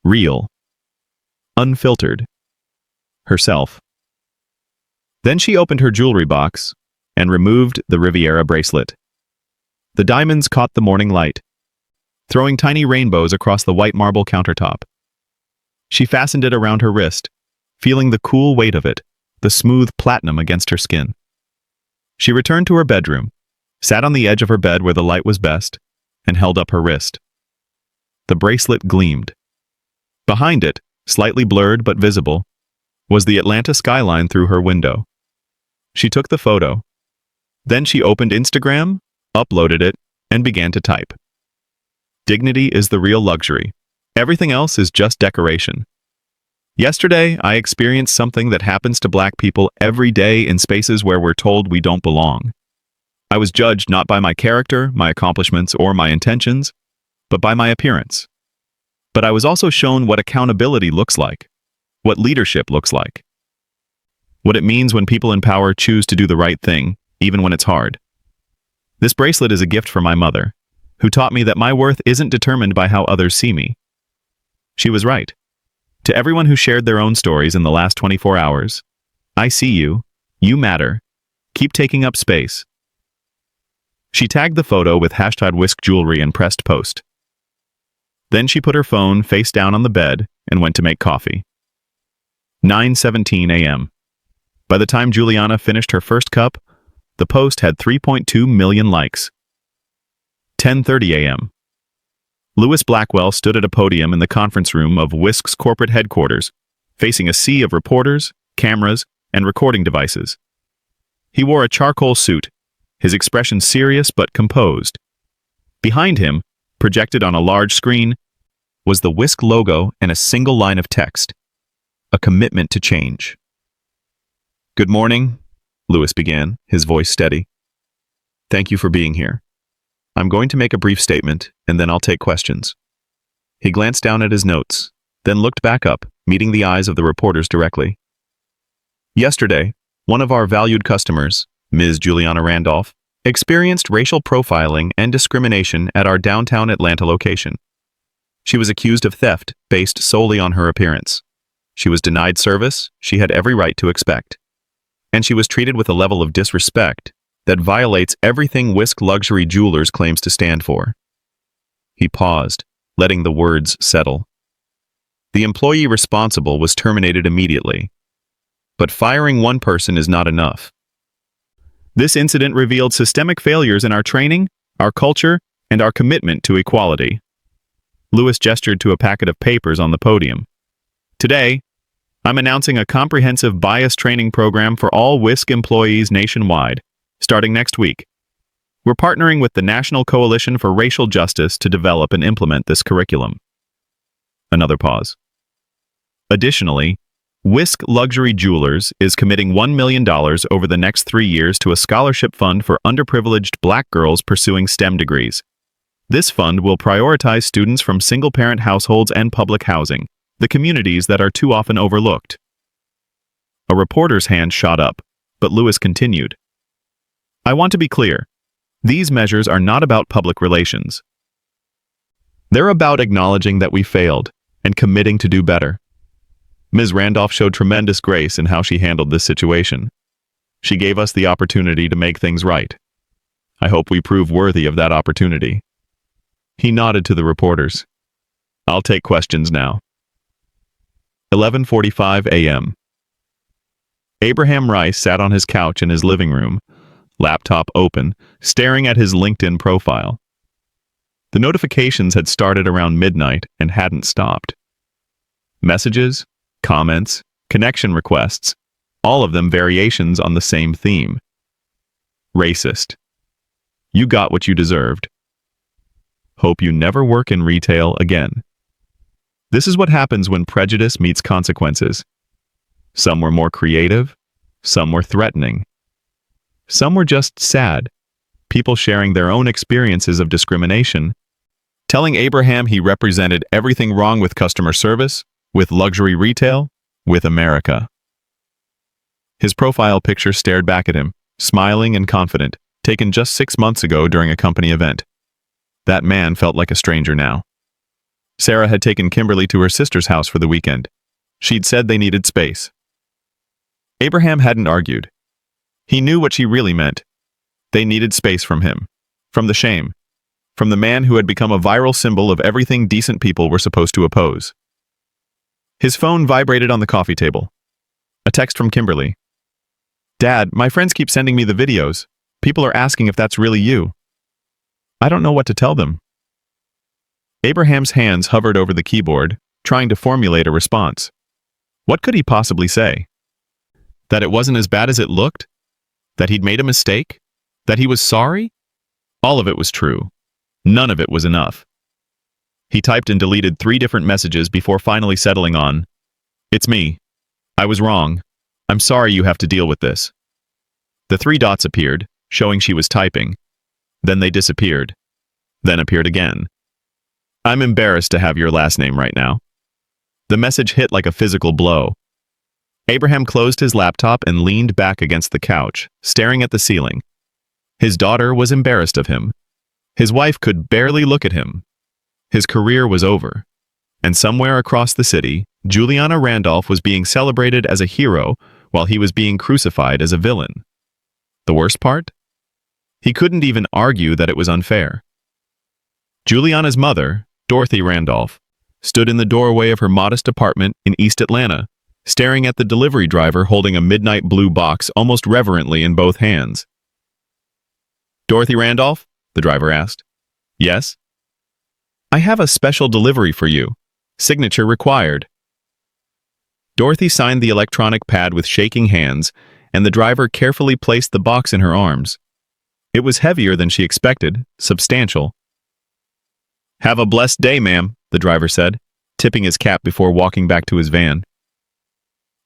Real. Unfiltered. Herself. Then she opened her jewelry box and removed the Riviera bracelet. The diamonds caught the morning light, throwing tiny rainbows across the white marble countertop. She fastened it around her wrist, feeling the cool weight of it, the smooth platinum against her skin. She returned to her bedroom, sat on the edge of her bed where the light was best, and held up her wrist. The bracelet gleamed. Behind it, slightly blurred but visible, was the Atlanta skyline through her window. She took the photo. Then she opened Instagram, uploaded it, and began to type. Dignity is the real luxury. Everything else is just decoration. Yesterday, I experienced something that happens to Black people every day in spaces where we're told we don't belong. I was judged not by my character, my accomplishments, or my intentions, but by my appearance. But I was also shown what accountability looks like, what leadership looks like, what it means when people in power choose to do the right thing, even when it's hard. This bracelet is a gift from my mother, who taught me that my worth isn't determined by how others see me. She was right. To everyone who shared their own stories in the last 24 hours, I see you, you matter, keep taking up space. She tagged the photo with #WhiskJewelry and pressed post. Then she put her phone face down on the bed and went to make coffee. 9:17 a.m. By the time Juliana finished her first cup, the post had 3.2 million likes. 10:30 a.m. Lewis Blackwell stood at a podium in the conference room of Whisk's corporate headquarters, facing a sea of reporters, cameras, and recording devices. He wore a charcoal suit, his expression serious but composed. Behind him, projected on a large screen, was the Whisk logo and a single line of text, a commitment to change. "Good morning," Lewis began, his voice steady. "Thank you for being here. I'm going to make a brief statement, and then I'll take questions." He glanced down at his notes, then looked back up, meeting the eyes of the reporters directly. "Yesterday, one of our valued customers, Ms. Juliana Randolph, experienced racial profiling and discrimination at our downtown Atlanta location. She was accused of theft based solely on her appearance. She was denied service she had every right to expect. And she was treated with a level of disrespect that violates everything Whisk Luxury Jewelers claims to stand for." He paused, letting the words settle. The employee responsible was terminated immediately. But firing one person is not enough. This incident revealed systemic failures in our training, our culture, and our commitment to equality. Lewis gestured to a packet of papers on the podium. "Today, I'm announcing a comprehensive bias training program for all Whisk employees nationwide, starting next week. We're partnering with the National Coalition for Racial Justice to develop and implement this curriculum." Another pause. Additionally, Whisk Luxury Jewelers is committing $1 million over the next 3 years to a scholarship fund for underprivileged Black girls pursuing STEM degrees. This fund will prioritize students from single-parent households and public housing, the communities that are too often overlooked. A reporter's hand shot up, but Lewis continued. "I want to be clear. These measures are not about public relations. They're about acknowledging that we failed and committing to do better." Ms. Randolph showed tremendous grace in how she handled this situation. She gave us the opportunity to make things right. I hope we prove worthy of that opportunity. He nodded to the reporters. "I'll take questions now." 11:45 a.m. Abraham Rice sat on his couch in his living room, laptop open, staring at his LinkedIn profile. The notifications had started around midnight and hadn't stopped. Messages, comments, connection requests, all of them variations on the same theme. Racist. You got what you deserved. Hope you never work in retail again. This is what happens when prejudice meets consequences. Some were more creative, some were threatening. Some were just sad, people sharing their own experiences of discrimination, telling Abraham he represented everything wrong with customer service, with luxury retail, with America. His profile picture stared back at him, smiling and confident, taken just 6 months ago during a company event. That man felt like a stranger now. Sarah had taken Kimberly to her sister's house for the weekend. She'd said they needed space. Abraham hadn't argued. He knew what she really meant. They needed space from him, from the shame, from the man who had become a viral symbol of everything decent people were supposed to oppose. His phone vibrated on the coffee table. A text from Kimberly. "Dad, my friends keep sending me the videos. People are asking if that's really you. I don't know what to tell them. Abraham's hands hovered over the keyboard, trying to formulate a response. What could he possibly say? That it wasn't as bad as it looked? That he'd made a mistake? That he was sorry? All of it was true. None of it was enough. He typed and deleted 3 different messages before finally settling on, "It's me. I was wrong. I'm sorry you have to deal with this." The 3 dots appeared, showing she was typing. Then they disappeared. Then appeared again. "I'm embarrassed to have your last name right now." The message hit like a physical blow. Abraham closed his laptop and leaned back against the couch, staring at the ceiling. His daughter was embarrassed of him. His wife could barely look at him. His career was over. And somewhere across the city, Juliana Randolph was being celebrated as a hero while he was being crucified as a villain. The worst part? He couldn't even argue that it was unfair. Juliana's mother, Dorothy Randolph, stood in the doorway of her modest apartment in East Atlanta, staring at the delivery driver holding a midnight blue box almost reverently in both hands. "Dorothy Randolph?" the driver asked. "Yes?" "I have a special delivery for you. Signature required." Dorothy signed the electronic pad with shaking hands, and the driver carefully placed the box in her arms. It was heavier than she expected, substantial. "Have a blessed day, ma'am," the driver said, tipping his cap before walking back to his van.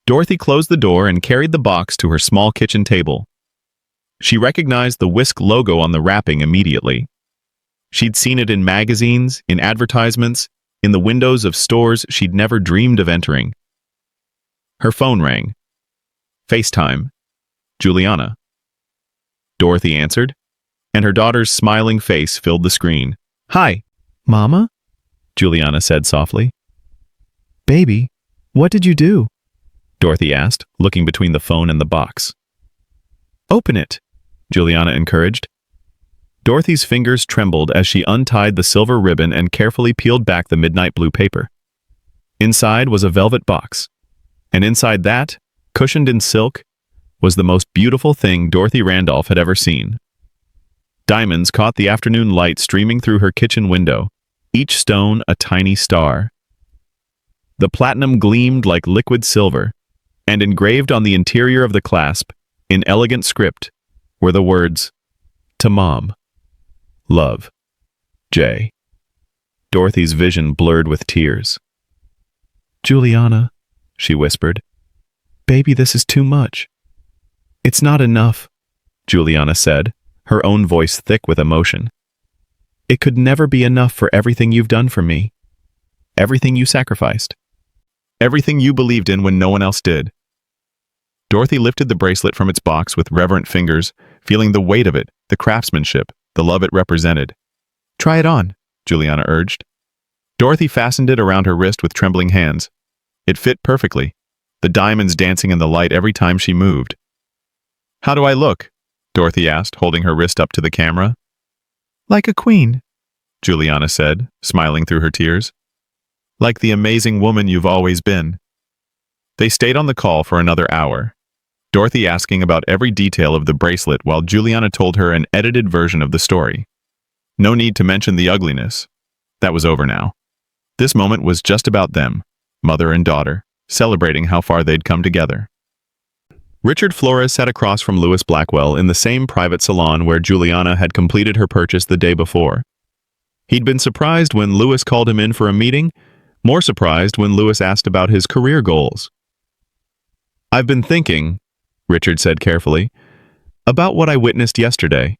Dorothy closed the door and carried the box to her small kitchen table. She recognized the Whisk logo on the wrapping immediately. She'd seen it in magazines, in advertisements, in the windows of stores she'd never dreamed of entering. Her phone rang. FaceTime. Juliana. Dorothy answered, and her daughter's smiling face filled the screen. "Hi, Mama?" Juliana said softly. "Baby, what did you do?" Dorothy asked, looking between the phone and the box. "Open it," Juliana encouraged. Dorothy's fingers trembled as she untied the silver ribbon and carefully peeled back the midnight blue paper. Inside was a velvet box, and inside that, cushioned in silk, was the most beautiful thing Dorothy Randolph had ever seen. Diamonds caught the afternoon light streaming through her kitchen window, each stone a tiny star. The platinum gleamed like liquid silver, and engraved on the interior of the clasp, in elegant script, were the words, "To Mom. Love. J." Dorothy's vision blurred with tears. "Juliana," she whispered, "baby, this is too much." "It's not enough," Juliana said, her own voice thick with emotion. "It could never be enough for everything you've done for me. Everything you sacrificed. Everything you believed in when no one else did." Dorothy lifted the bracelet from its box with reverent fingers, feeling the weight of it, the craftsmanship, the love it represented. "Try it on," Juliana urged. Dorothy fastened it around her wrist with trembling hands. It fit perfectly, the diamonds dancing in the light every time she moved. "How do I look?" Dorothy asked, holding her wrist up to the camera. "Like a queen," Juliana said, smiling through her tears. "Like the amazing woman you've always been." They stayed on the call for another hour, Dorothy asking about every detail of the bracelet while Juliana told her an edited version of the story. No need to mention the ugliness. That was over now. This moment was just about them, mother and daughter, celebrating how far they'd come together. Richard Flores sat across from Louis Blackwell in the same private salon where Juliana had completed her purchase the day before. He'd been surprised when Louis called him in for a meeting, more surprised when Louis asked about his career goals. "I've been thinking," Richard said carefully, "about what I witnessed yesterday,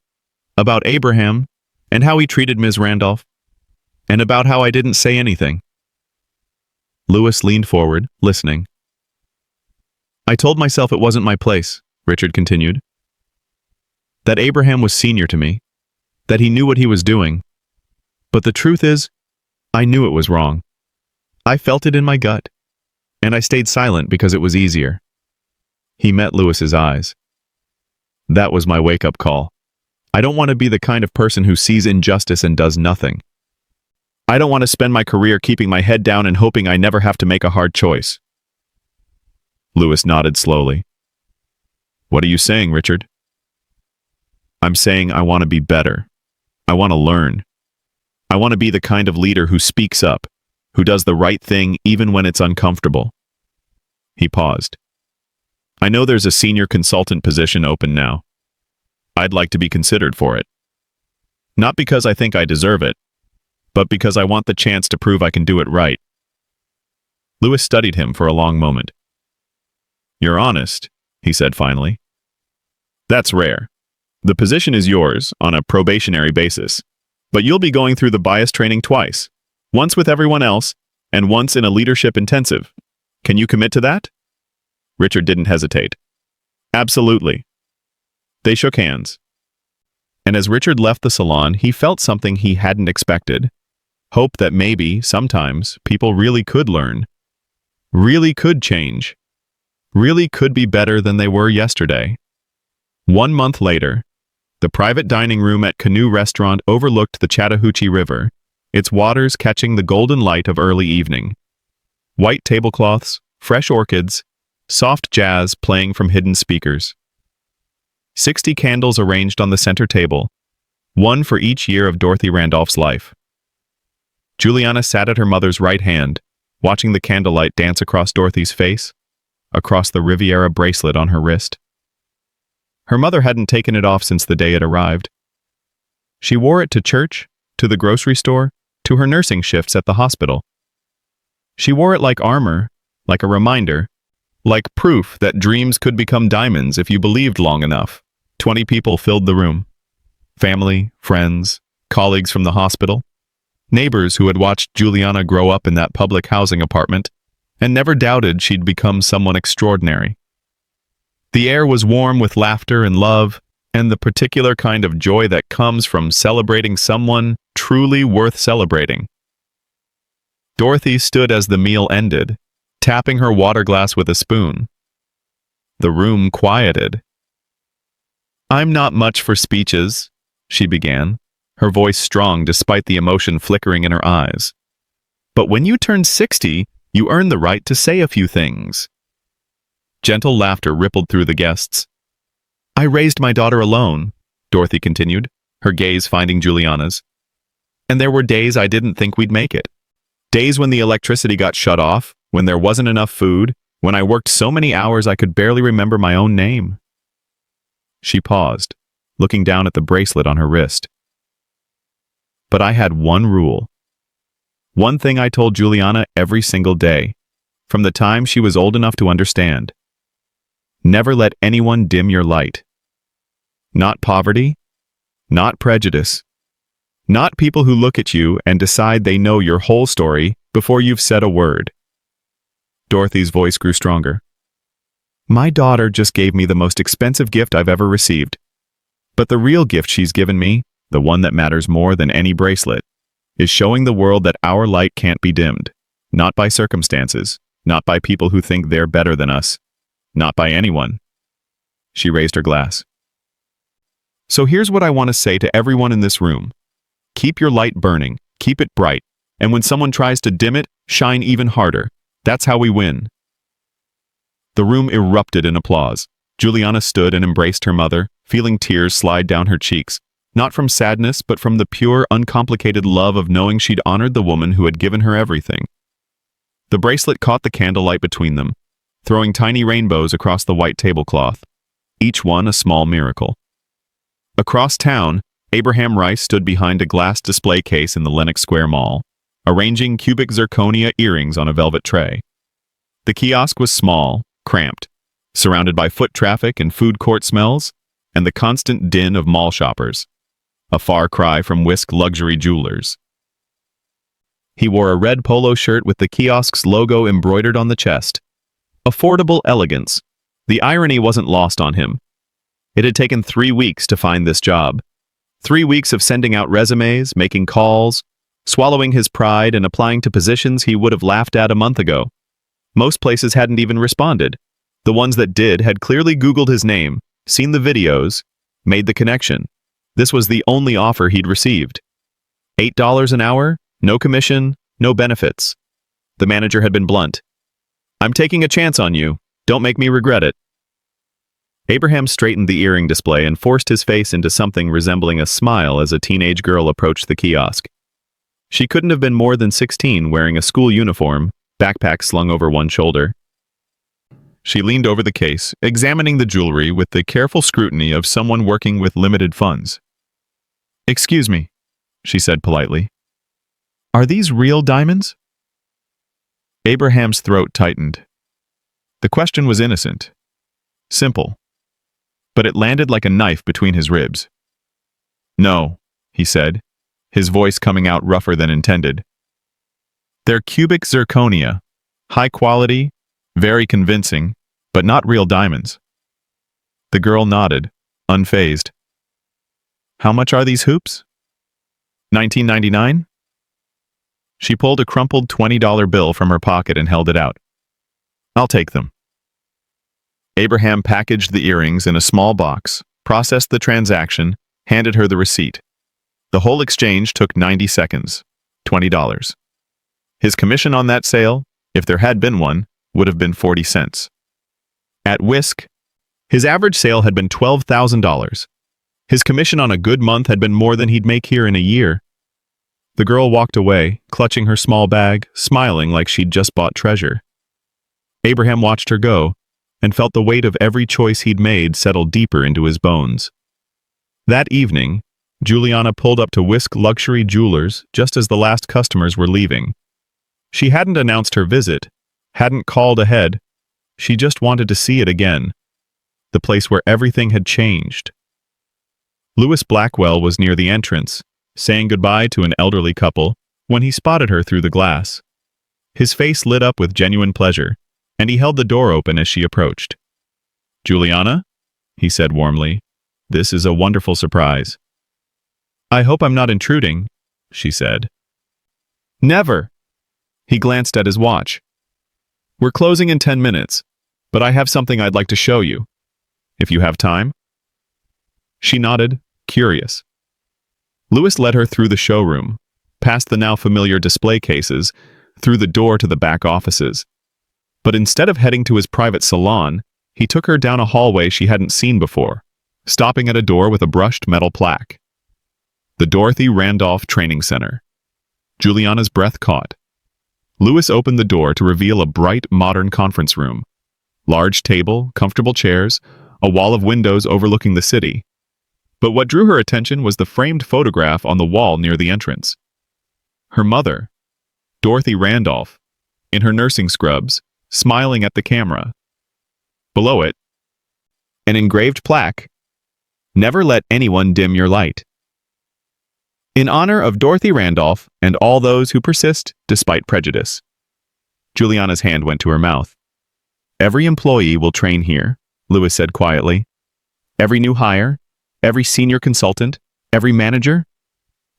about Abraham, and how he treated Ms. Randolph, and about how I didn't say anything." Louis leaned forward, listening. "I told myself it wasn't my place," Richard continued. "That Abraham was senior to me, that he knew what he was doing. But the truth is, I knew it was wrong. I felt it in my gut, and I stayed silent because it was easier." He met Louis's eyes. "That was my wake-up call. I don't want to be the kind of person who sees injustice and does nothing. I don't want to spend my career keeping my head down and hoping I never have to make a hard choice." Louis nodded slowly. "What are you saying, Richard?" I'm saying I want to be better. I want to learn. I want to be the kind of leader who speaks up, who does the right thing even when it's uncomfortable. He paused. I know there's a senior consultant position open now. I'd like to be considered for it. Not because I think I deserve it, but because I want the chance to prove I can do it right. Lewis studied him for a long moment. You're honest, he said finally. That's rare. The position is yours on a probationary basis, but you'll be going through the bias training twice, once with everyone else and once in a leadership intensive. Can you commit to that? Richard didn't hesitate. Absolutely. They shook hands. And as Richard left the salon, he felt something he hadn't expected. Hope that maybe, sometimes, people really could learn. Really could change. Really could be better than they were yesterday. 1 month later, the private dining room at Canoe Restaurant overlooked the Chattahoochee River, its waters catching the golden light of early evening. White tablecloths, fresh orchids, soft jazz playing from hidden speakers. 60 candles arranged on the center table, one for each year of Dorothy Randolph's life. Juliana sat at her mother's right hand, watching the candlelight dance across Dorothy's face, across the Riviera bracelet on her wrist. Her mother hadn't taken it off since the day it arrived. She wore it to church, to the grocery store, to her nursing shifts at the hospital. She wore it like armor, like a reminder, like proof that dreams could become diamonds if you believed long enough. 20 people filled the room. Family, friends, colleagues from the hospital, neighbors who had watched Juliana grow up in that public housing apartment and never doubted she'd become someone extraordinary. The air was warm with laughter and love, and the particular kind of joy that comes from celebrating someone truly worth celebrating. Dorothy stood as the meal ended, tapping her water glass with a spoon. The room quieted. I'm not much for speeches, she began, her voice strong despite the emotion flickering in her eyes. But when you turn 60, you earn the right to say a few things. Gentle laughter rippled through the guests. I raised my daughter alone, Dorothy continued, her gaze finding Juliana's. And there were days I didn't think we'd make it. Days when the electricity got shut off, when there wasn't enough food, when I worked so many hours I could barely remember my own name. She paused, looking down at the bracelet on her wrist. But I had one rule. One thing I told Juliana every single day, from the time she was old enough to understand. Never let anyone dim your light. Not poverty, not prejudice, not people who look at you and decide they know your whole story before you've said a word. Dorothy's voice grew stronger. My daughter just gave me the most expensive gift I've ever received. But the real gift she's given me, the one that matters more than any bracelet, is showing the world that our light can't be dimmed, not by circumstances, not by people who think they're better than us, not by anyone. She raised her glass. So here's what I want to say to everyone in this room. Keep your light burning, keep it bright, and when someone tries to dim it, shine even harder. That's how we win. The room erupted in applause. Juliana stood and embraced her mother, feeling tears slide down her cheeks, not from sadness but from the pure, uncomplicated love of knowing she'd honored the woman who had given her everything. The bracelet caught the candlelight between them, throwing tiny rainbows across the white tablecloth, each one a small miracle. Across town, Abraham Rice stood behind a glass display case in the Lenox Square Mall, arranging cubic zirconia earrings on a velvet tray. The kiosk was small, cramped, surrounded by foot traffic and food court smells, and the constant din of mall shoppers, a far cry from Whisk luxury jewelers. He wore a red polo shirt with the kiosk's logo embroidered on the chest. Affordable elegance. The irony wasn't lost on him. It had taken 3 weeks to find this job. 3 weeks of sending out resumes, making calls, swallowing his pride and applying to positions he would have laughed at a month ago. Most places hadn't even responded. The ones that did had clearly Googled his name, seen the videos, made the connection. This was the only offer he'd received. $8 an hour, no commission, no benefits. The manager had been blunt. I'm taking a chance on you. Don't make me regret it. Abraham straightened the earring display and forced his face into something resembling a smile as a teenage girl approached the kiosk. She couldn't have been more than 16, wearing a school uniform, backpack slung over one shoulder. She leaned over the case, examining the jewelry with the careful scrutiny of someone working with limited funds. "Excuse me," she said politely. "Are these real diamonds?" Abraham's throat tightened. The question was innocent. Simple. But it landed like a knife between his ribs. "No," he said, his voice coming out rougher than intended. "They're cubic zirconia, high quality, very convincing, but not real diamonds." The girl nodded, unfazed. "How much are these hoops?" $19.99? She pulled a crumpled $20 bill from her pocket and held it out. "I'll take them." Abraham packaged the earrings in a small box, processed the transaction, handed her the receipt. The whole exchange took 90 seconds, $20. His commission on that sale, if there had been one, would have been 40 cents. At Whisk, his average sale had been $12,000. His commission on a good month had been more than he'd make here in a year. The girl walked away, clutching her small bag, smiling like she'd just bought treasure. Abraham watched her go, and felt the weight of every choice he'd made settle deeper into his bones. That evening, Juliana pulled up to Whisk Luxury Jewelers just as the last customers were leaving. She hadn't announced her visit, hadn't called ahead. She just wanted to see it again. The place where everything had changed. Louis Blackwell was near the entrance, saying goodbye to an elderly couple, when he spotted her through the glass. His face lit up with genuine pleasure, and he held the door open as she approached. "Juliana?" he said warmly. "This is a wonderful surprise." "I hope I'm not intruding," she said. "Never." He glanced at his watch. "We're closing in 10 minutes, but I have something I'd like to show you, if you have time." She nodded, curious. Louis led her through the showroom, past the now familiar display cases, through the door to the back offices. But instead of heading to his private salon, he took her down a hallway she hadn't seen before, stopping at a door with a brushed metal plaque. The Dorothy Randolph Training Center. Juliana's breath caught. Louis opened the door to reveal a bright, modern conference room. Large table, comfortable chairs, a wall of windows overlooking the city. But what drew her attention was the framed photograph on the wall near the entrance. Her mother, Dorothy Randolph, in her nursing scrubs, smiling at the camera. Below it, an engraved plaque, "Never let anyone dim your light. In honor of Dorothy Randolph and all those who persist despite prejudice." Juliana's hand went to her mouth. "Every employee will train here," Louis said quietly. "Every new hire, every senior consultant, every manager.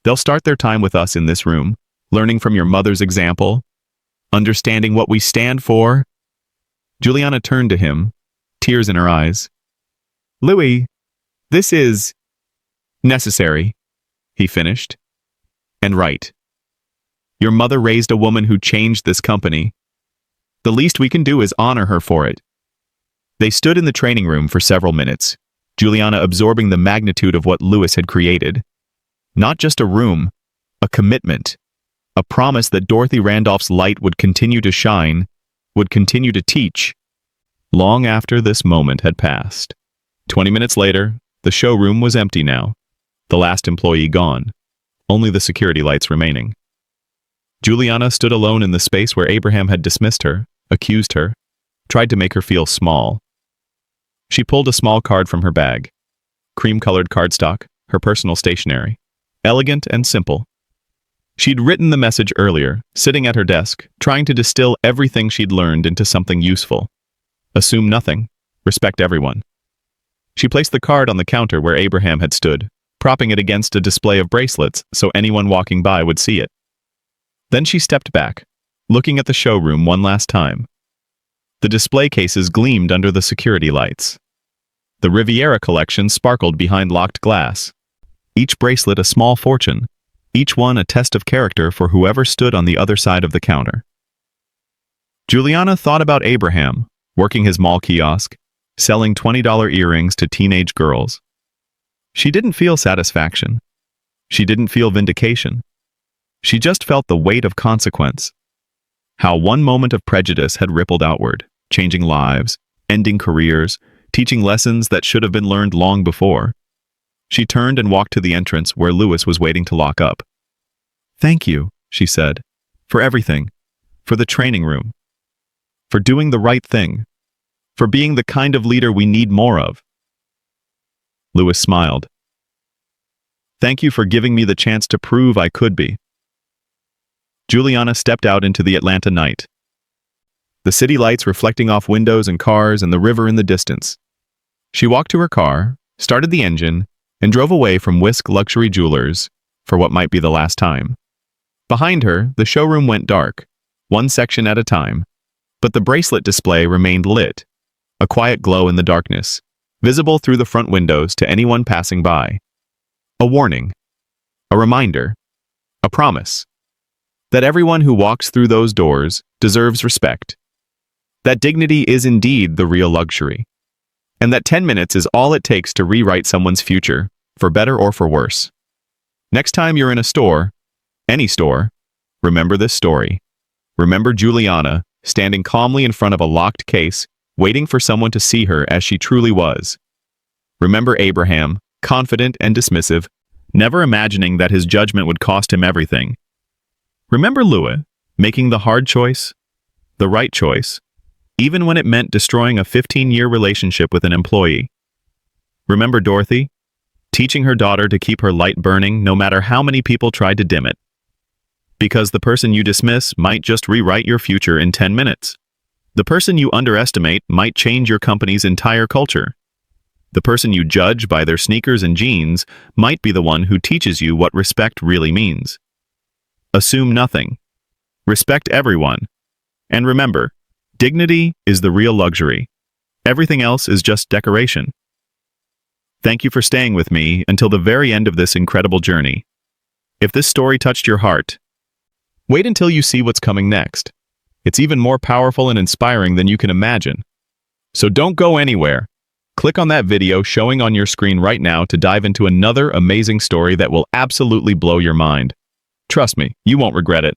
They'll start their time with us in this room, learning from your mother's example, understanding what we stand for." Juliana turned to him, tears in her eyes. "Louis, this is necessary," he finished. "And right. Your mother raised a woman who changed this company. The least we can do is honor her for it." They stood in the training room for several minutes, Juliana absorbing the magnitude of what Louis had created. Not just a room, a commitment. A promise that Dorothy Randolph's light would continue to shine, would continue to teach, long after this moment had passed. 20 minutes later, the showroom was empty now. The last employee gone. Only the security lights remaining. Juliana stood alone in the space where Abraham had dismissed her, accused her, tried to make her feel small. She pulled a small card from her bag. Cream-colored cardstock, her personal stationery. Elegant and simple. She'd written the message earlier, sitting at her desk, trying to distill everything she'd learned into something useful. Assume nothing. Respect everyone. She placed the card on the counter where Abraham had stood, propping it against a display of bracelets so anyone walking by would see it. Then she stepped back, looking at the showroom one last time. The display cases gleamed under the security lights. The Riviera collection sparkled behind locked glass. Each bracelet a small fortune, each one a test of character for whoever stood on the other side of the counter. Juliana thought about Abraham, working his mall kiosk, selling $20 earrings to teenage girls. She didn't feel satisfaction. She didn't feel vindication. She just felt the weight of consequence. How one moment of prejudice had rippled outward, changing lives, ending careers, teaching lessons that should have been learned long before. She turned and walked to the entrance where Lewis was waiting to lock up. "Thank you," she said, "for everything, for the training room, for doing the right thing, for being the kind of leader we need more of." Lewis smiled. "Thank you for giving me the chance to prove I could be." Juliana stepped out into the Atlanta night. The city lights reflecting off windows and cars and the river in the distance. She walked to her car, started the engine, and drove away from Whisk Luxury Jewelers for what might be the last time. Behind her, the showroom went dark, one section at a time, but the bracelet display remained lit, a quiet glow in the darkness, visible through the front windows to anyone passing by. A warning, a reminder, a promise that everyone who walks through those doors deserves respect, that dignity is indeed the real luxury, and that 10 minutes is all it takes to rewrite someone's future, for better or for worse. Next time you're in a store, any store, remember this story. Remember Juliana, standing calmly in front of a locked case, waiting for someone to see her as she truly was. Remember Abraham, confident and dismissive, never imagining that his judgment would cost him everything. Remember Lewis, making the hard choice, the right choice, even when it meant destroying a 15-year relationship with an employee. Remember Dorothy, teaching her daughter to keep her light burning no matter how many people tried to dim it. Because the person you dismiss might just rewrite your future in 10 minutes. The person you underestimate might change your company's entire culture. The person you judge by their sneakers and jeans might be the one who teaches you what respect really means. Assume nothing. Respect everyone. And remember, dignity is the real luxury. Everything else is just decoration. Thank you for staying with me until the very end of this incredible journey. If this story touched your heart, wait until you see what's coming next. It's even more powerful and inspiring than you can imagine. So don't go anywhere. Click on that video showing on your screen right now to dive into another amazing story that will absolutely blow your mind. Trust me, you won't regret it.